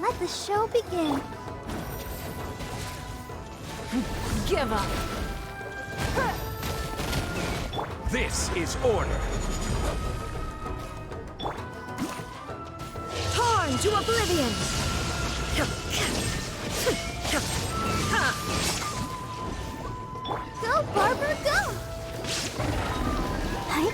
Let the show begin. Give up. This is order! Torn to oblivion! Go, Barber, go! Hi.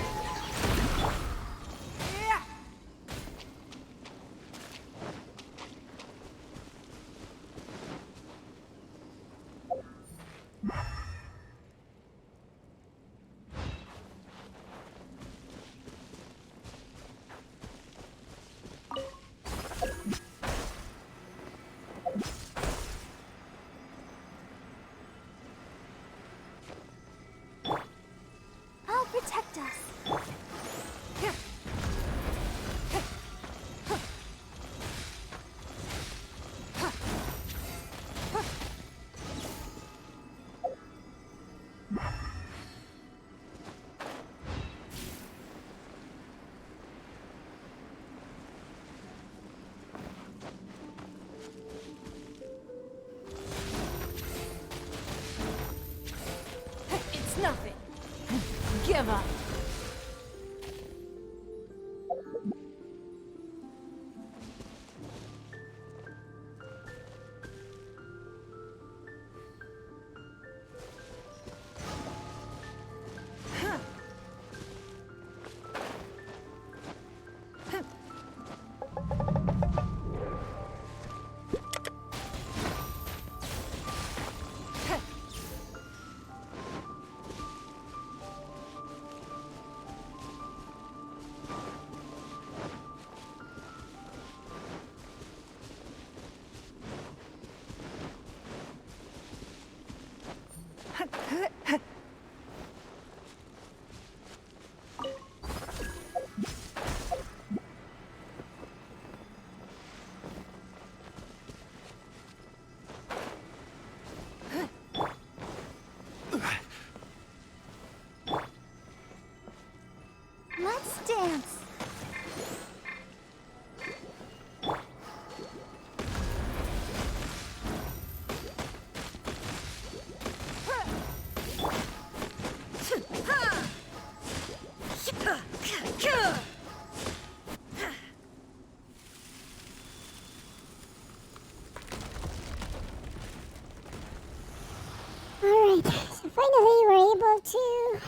finally we're able to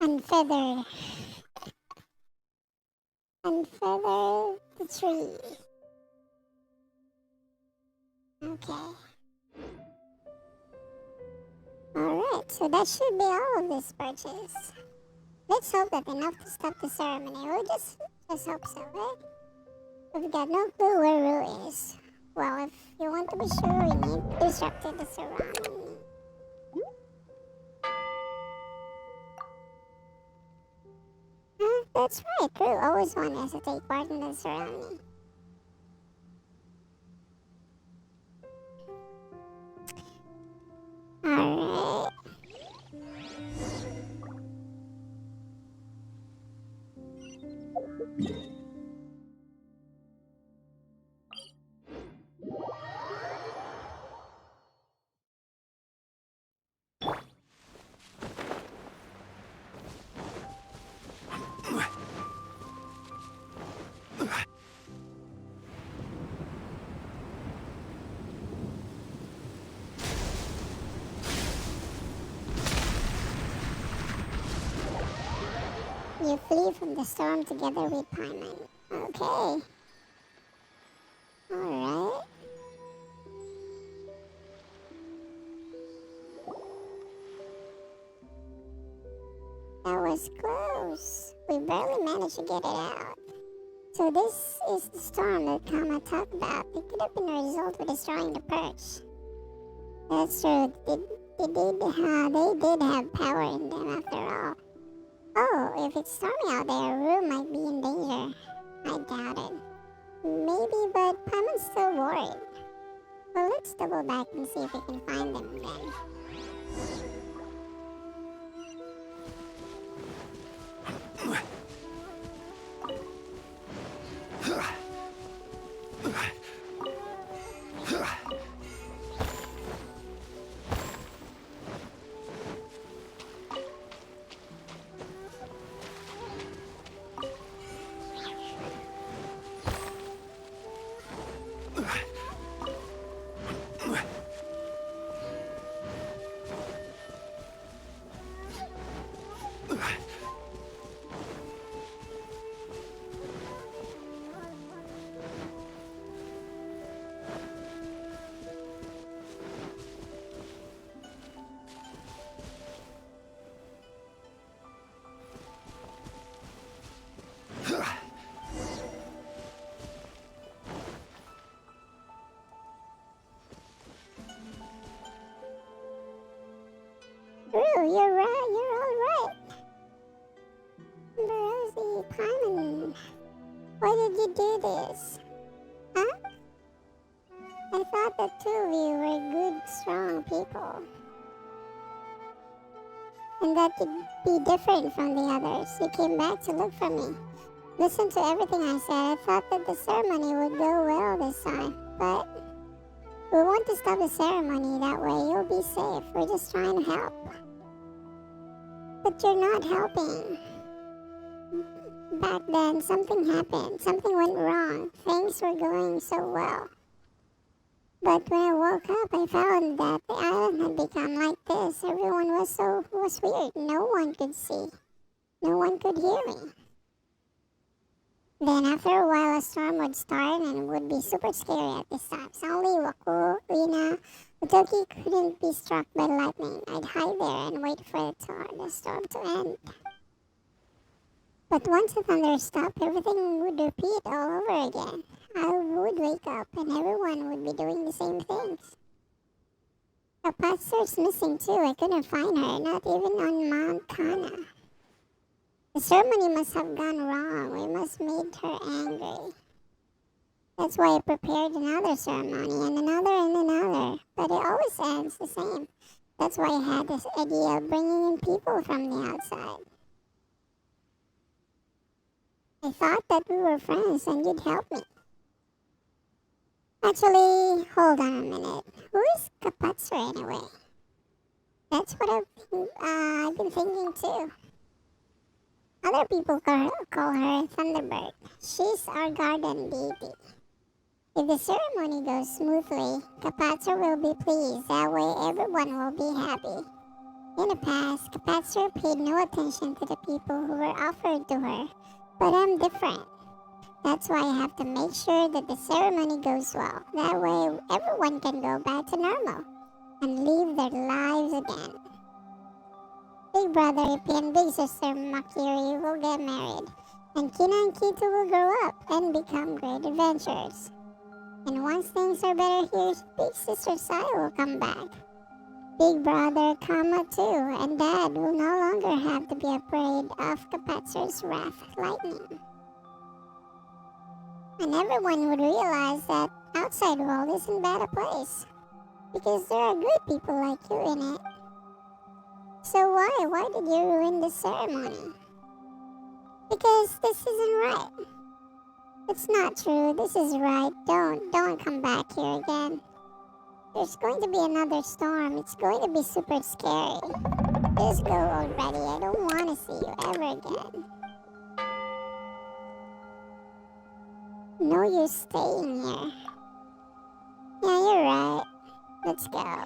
unfeather the tree. Okay. Alright, so that should be all of this purchase. Let's hope that enough to stop the ceremony. We'll just hope so, right? We've got no clue where Rue is. Well, if you want to be sure, we need to disrupt the ceremony. Huh? That's right, Rue always wanted us to take part in the ceremony. Alright. You flee from the storm together with Paimon. Okay. Alright. That was close. We barely managed to get it out. So this is the storm that Kama talked about. It could have been a result of destroying the perch. That's true. They did have power in them after all. Oh, if it's stormy out there, Rue might be in danger. I doubt it. Maybe, but Paimon's still worried. Well, let's double back and see if we can find them then. Rue, you're right. You're all right. Rosie, Paimon, why did you do this? Huh? I thought the two of you were good, strong people. And that you'd be different from the others. You came back to look for me. Listen to everything I said. I thought that the ceremony would go well this time. But we want to stop the ceremony. That way you'll be safe. We're just trying to help. But you're not helping. Back then, something happened. Something went wrong. Things were going so well. But when I woke up, I found that the island had become like this. Everyone was weird. No one could see. No one could hear me. Then after a while, a storm would start and it would be super scary at this time. So only Waku, Rina, Utoki couldn't be struck by lightning. I'd hide there and wait for the storm to end. But once the thunder stopped, everything would repeat all over again. I would wake up and everyone would be doing the same things. Kapatsur's missing too. I couldn't find her, not even on Mount Kana. The ceremony must have gone wrong. We must have made her angry. That's why I prepared another ceremony and another. But it always ends the same. That's why I had this idea of bringing in people from the outside. I thought that we were friends and you'd help me. Actually, hold on a minute. Who is Kapatsur anyway? That's what I've been thinking too. Other people call her Thunderbird. She's our garden baby. If the ceremony goes smoothly, Kapatsu will be pleased. That way everyone will be happy. In the past, Kapatsu paid no attention to the people who were offered to her. But I'm different. That's why I have to make sure that the ceremony goes well. That way everyone can go back to normal and live their lives again. Big brother Ippy and big sister Makiri will get married. And Kina and Kitu will grow up and become great adventurers. And once things are better here, big sister Saya will come back. Big brother Kama too, and dad will no longer have to be afraid of Kapatsu's wrath lightning. And everyone would realize that outside world isn't bad a place. Because there are good people like you in it. So why did you ruin the ceremony? Because this isn't right. It's not true, this is right. Don't come back here again. There's going to be another storm. It's going to be super scary. Just go already. I don't want to see you ever again. No use staying here. Yeah, you're right. Let's go.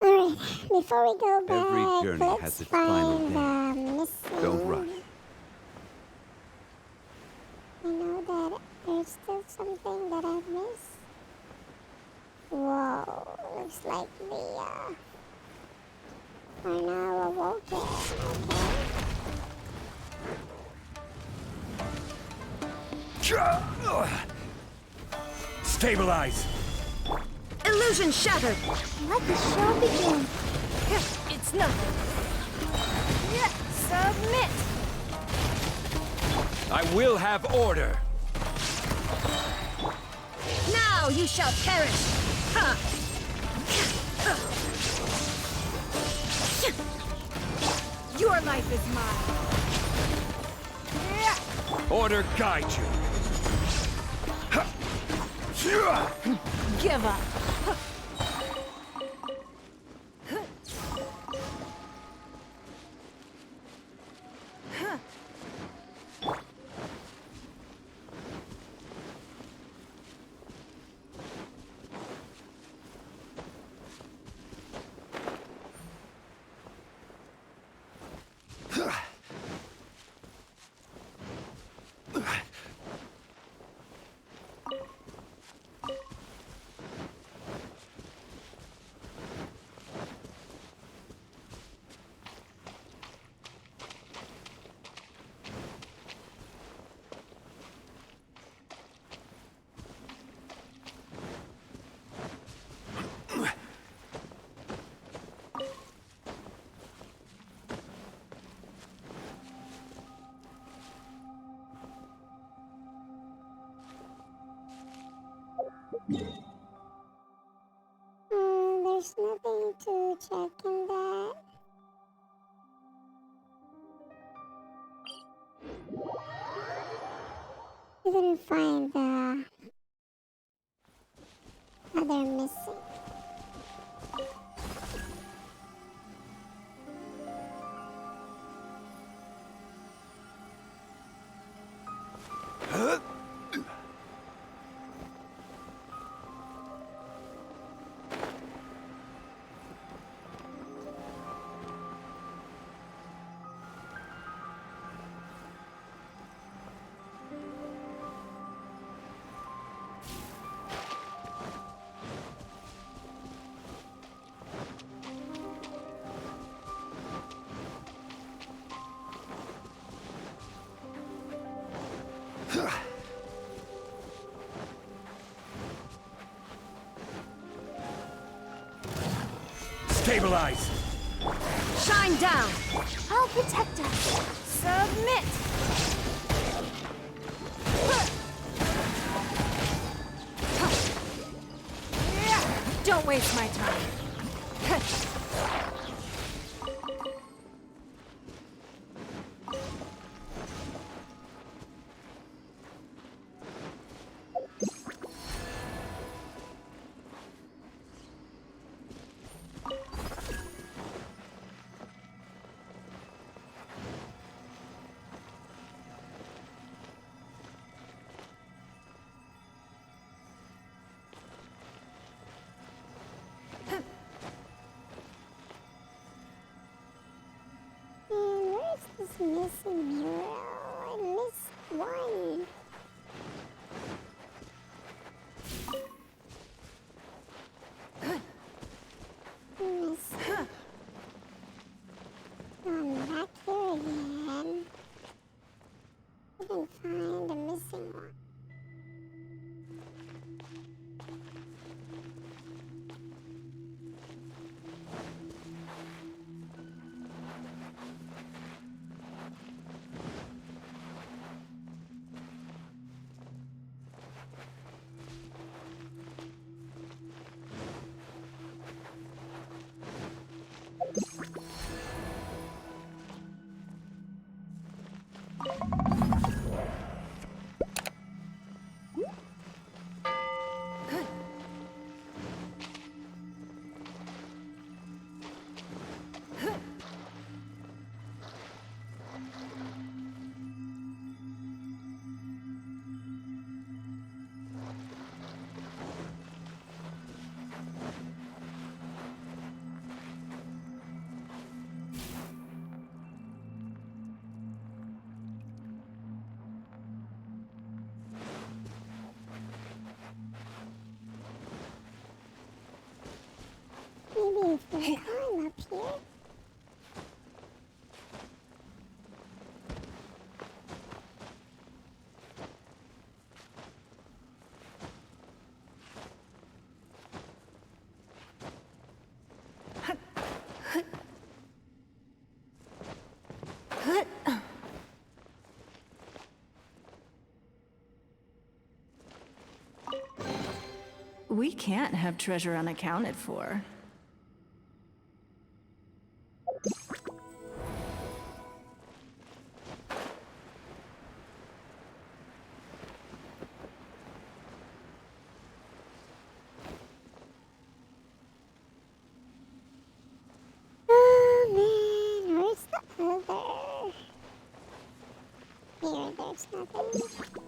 Alright, before we go back, Every journey let's has its final find day. missing. Don't rush. I know that there's still something that I've missed. Whoa, looks like the are now awoken. Okay. Stabilize! Illusion shattered! Let the show begin. It's nothing. Submit! I will have order! Now you shall perish! Ha! Your life is mine. Order guide you! Give up. There's nothing to check in that. We couldn't find the other missing. Stabilize! Shine down! I'll protect us. Submit! Don't waste my time. Where's this missing mural? I missed one. Missing. I'm back here again. Couldn't find the missing one. Maybe if we climb up here. We can't have treasure unaccounted for. Oh man, where's the other? Here, there's nothing.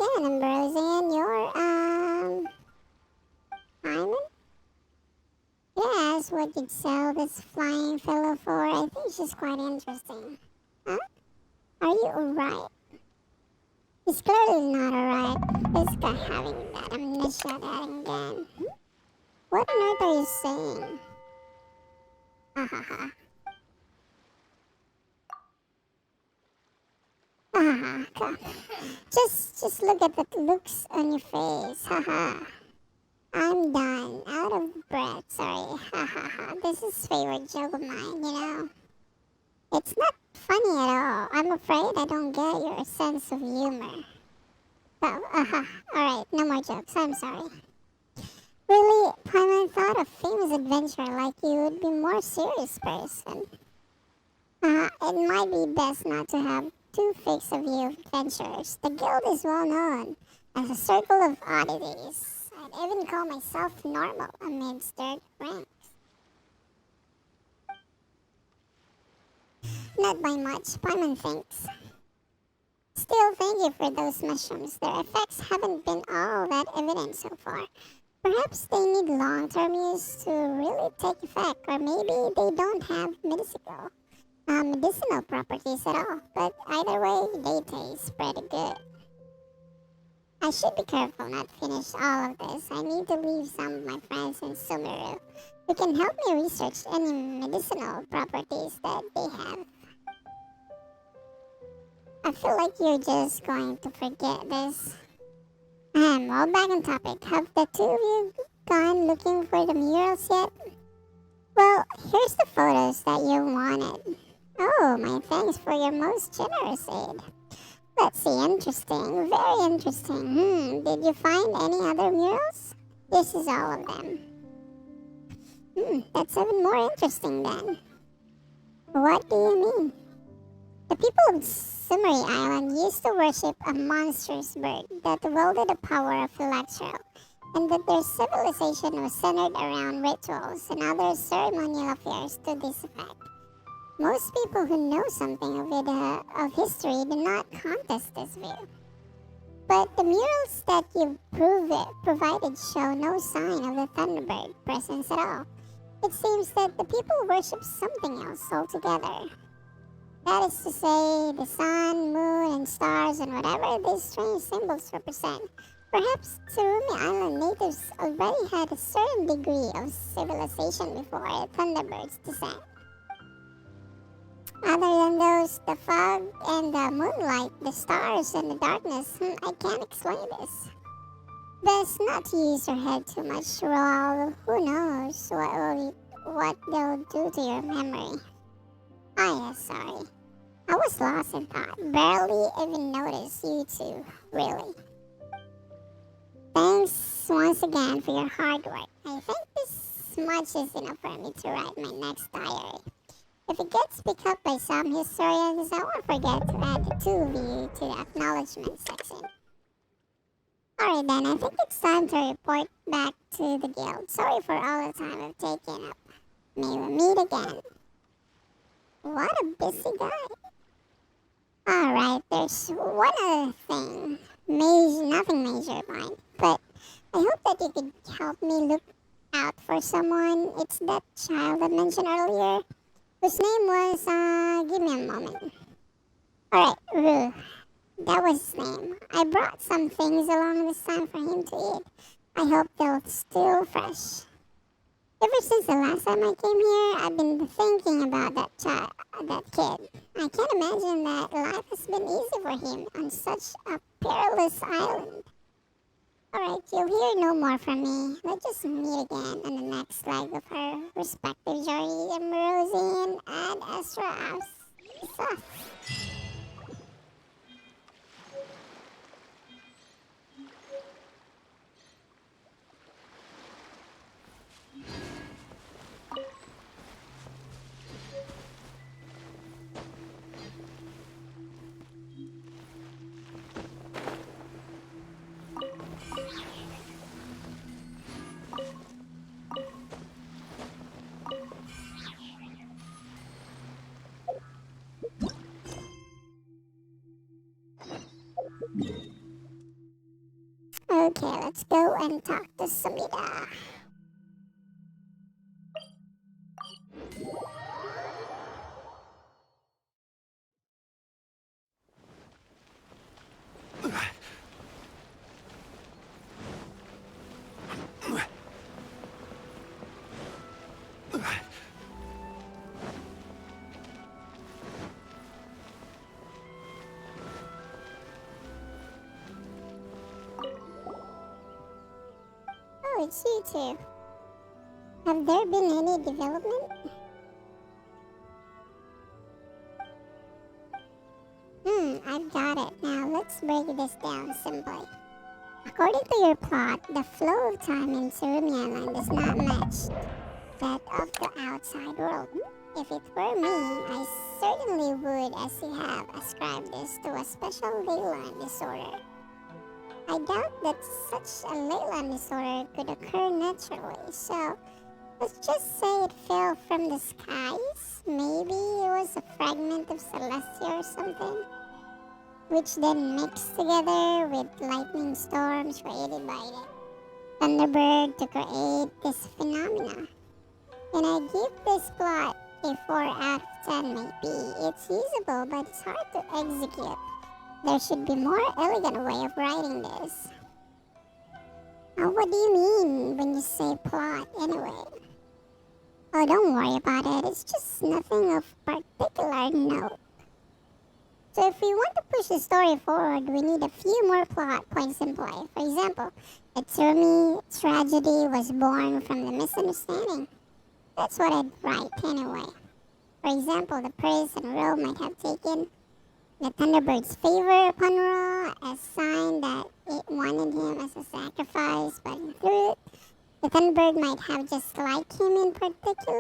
again, Ambrosian. You're, Hyman? Yes, what you'd sell this flying fellow for, I think she's quite interesting. Huh? Are you alright? He's clearly not alright. This guy having that amnesia again. What on earth are you saying? Ha ha ha. Ha ha ha. Just look at the looks on your face. Ha ha. I'm done. Out of breath. Sorry. Ha ha ha. This is favorite joke of mine, you know. It's not funny at all. I'm afraid I don't get your sense of humor. Oh, alright, no more jokes. I'm sorry. Really, Paimon thought a famous adventurer like you would be a more serious person. It might be best not to have two fakes of you adventurers. The guild is well known as a circle of oddities. I'd even call myself normal amidst their ranks. Not by much, Paimon thinks. Still, thank you for those mushrooms. Their effects haven't been all that evident so far. Perhaps they need long-term use to really take effect, or maybe they don't have medicinal properties at all. But either way, they taste pretty good. I should be careful not to finish all of this. I need to leave some of my friends in Sumeru who can help me research any medicinal properties that they have. I feel like you're just going to forget this. All back on topic. Have the two of you gone looking for the murals yet? Well, here's the photos that you wanted. Oh, my thanks for your most generous aid. Let's see, interesting. Very interesting. Did you find any other murals? This is all of them. That's even more interesting then. What do you mean? The people of Sumeri Island used to worship a monstrous bird that wielded the power of Electro, and that their civilization was centered around rituals and other ceremonial affairs to this effect. Most people who know something of history do not contest this view. But the murals that you provided show no sign of the Thunderbird presence at all. It seems that the people worship something else altogether. That is to say, the sun, moon, and stars, and whatever these strange symbols represent. Perhaps Tsurumi Island natives already had a certain degree of civilization before Thunderbird's descent. Other than those, the fog and the moonlight, the stars and the darkness, I can't explain this. Best not to use your head too much, Raul. Who knows what they'll do to your memory. Ah, yes, sorry. I was lost in thought. Barely even noticed you two, really. Thanks once again for your hard work. I think this much is enough for me to write my next diary. If it gets picked up by some historians, I won't forget to add the two of you to the acknowledgement section. Alright then, I think it's time to report back to the guild. Sorry for all the time I've taken up. May we meet again. What a busy guy. Alright, there's one other thing. Nothing major, mind. But I hope that you could help me look out for someone. It's that child I mentioned earlier, whose name was, give me a moment. Alright, Rue. That was his name. I brought some things along this time for him to eat. I hope they'll still fresh. Ever since the last time I came here, I've been thinking about that kid. I can't imagine that life has been easy for him on such a perilous island. Alright, you'll hear no more from me. Let's just meet again on the next leg of our respective journey, Ambrosian and Ezra. Okay, let's go and talk to Samira. Oh, it's you two. Have there been any development? I've got it. Now let's break this down simply. According to your plot, the flow of time in Surumi Island is not matched that of the outside world. If it were me, I certainly would, as you have, ascribe this to a special Leyland disorder. I doubt that such a Leyland disorder could occur naturally, so let's just say it fell from the skies. Maybe it was a fragment of Celestia or something, which then mixed together with lightning storms created by the Thunderbird to create this phenomena. And I give this plot a 4 out of 10 maybe. It's usable, but it's hard to execute. There should be more elegant way of writing this. Now, what do you mean when you say plot anyway? Oh, don't worry about it. It's just nothing of particular note. So if we want to push the story forward, we need a few more plot points in play. For example, the Tsumi tragedy was born from the misunderstanding. That's what I'd write anyway. For example, the praise and Ro might have taken the Thunderbird's favor upon Ra as sign that it wanted him as a sacrifice, but in truth, the Thunderbird might have just liked him in particular.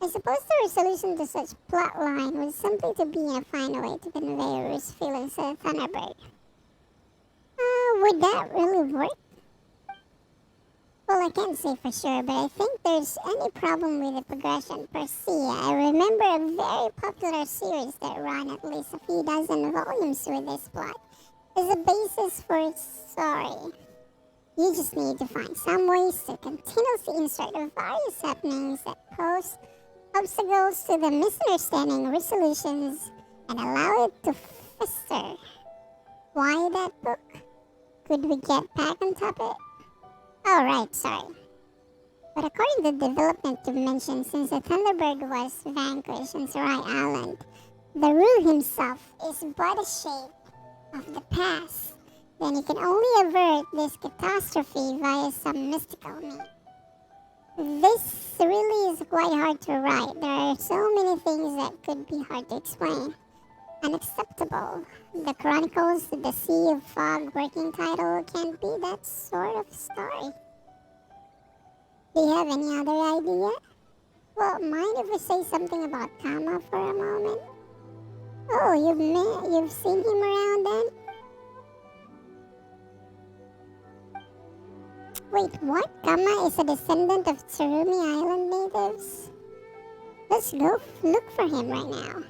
I suppose the resolution to such plot line was simply to be in a fine way to convey Ru's feelings to the Thunderbird. Would that really work? Well, I can't say for sure, but I think there's any problem with the progression per se. I remember a very popular series that ran at least a few dozen volumes with this plot as a basis for its story. You just need to find some ways to continuously insert the various happenings that pose obstacles to the misunderstanding resolutions and allow it to fester. Why that book? Could we get back on topic? Oh, right, sorry. But according to the development you mentioned, since the Thunderbird was vanquished on Sarai Island, the Ru himself is but a shape of the past. Then he can only avert this catastrophe via some mystical means. This really is quite hard to write. There are so many things that could be hard to explain. Unacceptable. The Chronicles of the Sea of Fog working title can't be that sort of story. Do you have any other idea? Well, mind if we say something about Kama for a moment? Oh, you've seen him around then? Wait, what? Kama is a descendant of Tsurumi Island natives? Let's go look for him right now.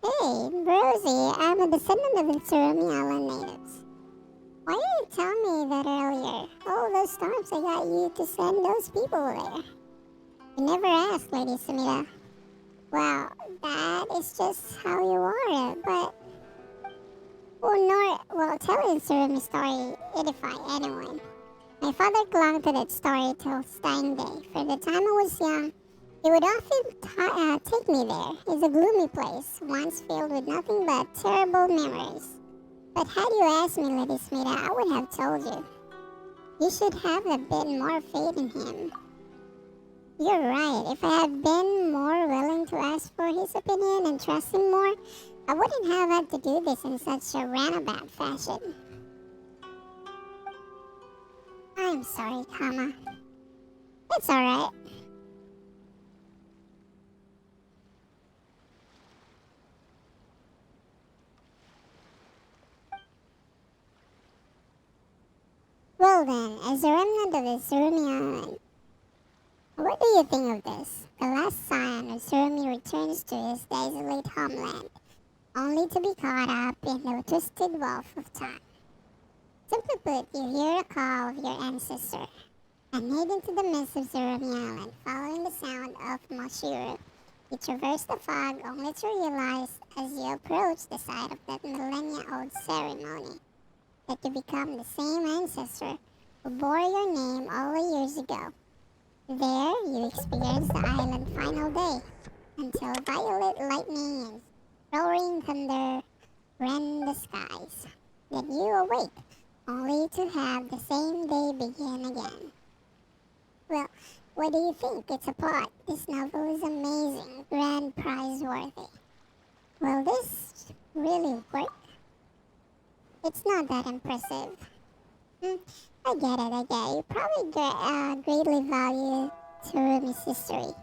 Hey, Rosie, I'm a descendant of the Tsurumi Island natives. Why didn't you tell me that earlier? Oh, those storms I got you to send those people there. You never asked, Lady Sumida. Well, that is just how you are, but... telling Tsurumi story edify anyone. My father clung to that story till his dying day. For the time I was young, he would often take me there. It's a gloomy place, once filled with nothing but terrible memories. But had you asked me, Lady Smita, I would have told you. You should have a bit more faith in him. You're right. If I had been more willing to ask for his opinion and trust him more, I wouldn't have had to do this in such a roundabout fashion. I'm sorry, Kama. It's alright. Well, Well then, as a remnant of the Surumi Island, what do you think of this? The last scion of Surumi returns to his desolate homeland, only to be caught up in the twisted wolf of time. Simply put, you hear the call of your ancestor, and head into the midst of Surumi Island, following the sound of Moshiru. You traverse the fog only to realize as you approach the site of that millennia-old ceremony that you become the same ancestor who bore your name all the years ago. There, you experience the island's final day, until violet lightning and roaring thunder rend the skies. Then you awake, only to have the same day begin again. Well, what do you think? It's a plot. This novel is amazing, grand prize worthy. Will this really work? It's not that impressive. I get it. You probably greatly value Tsurumi's history.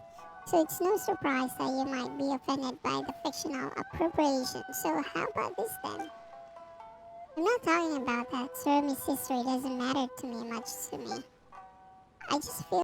So it's no surprise that you might be offended by the fictional appropriation. So how about this then? I'm not talking about that Tsurumi's history doesn't matter to me much to me. I just feel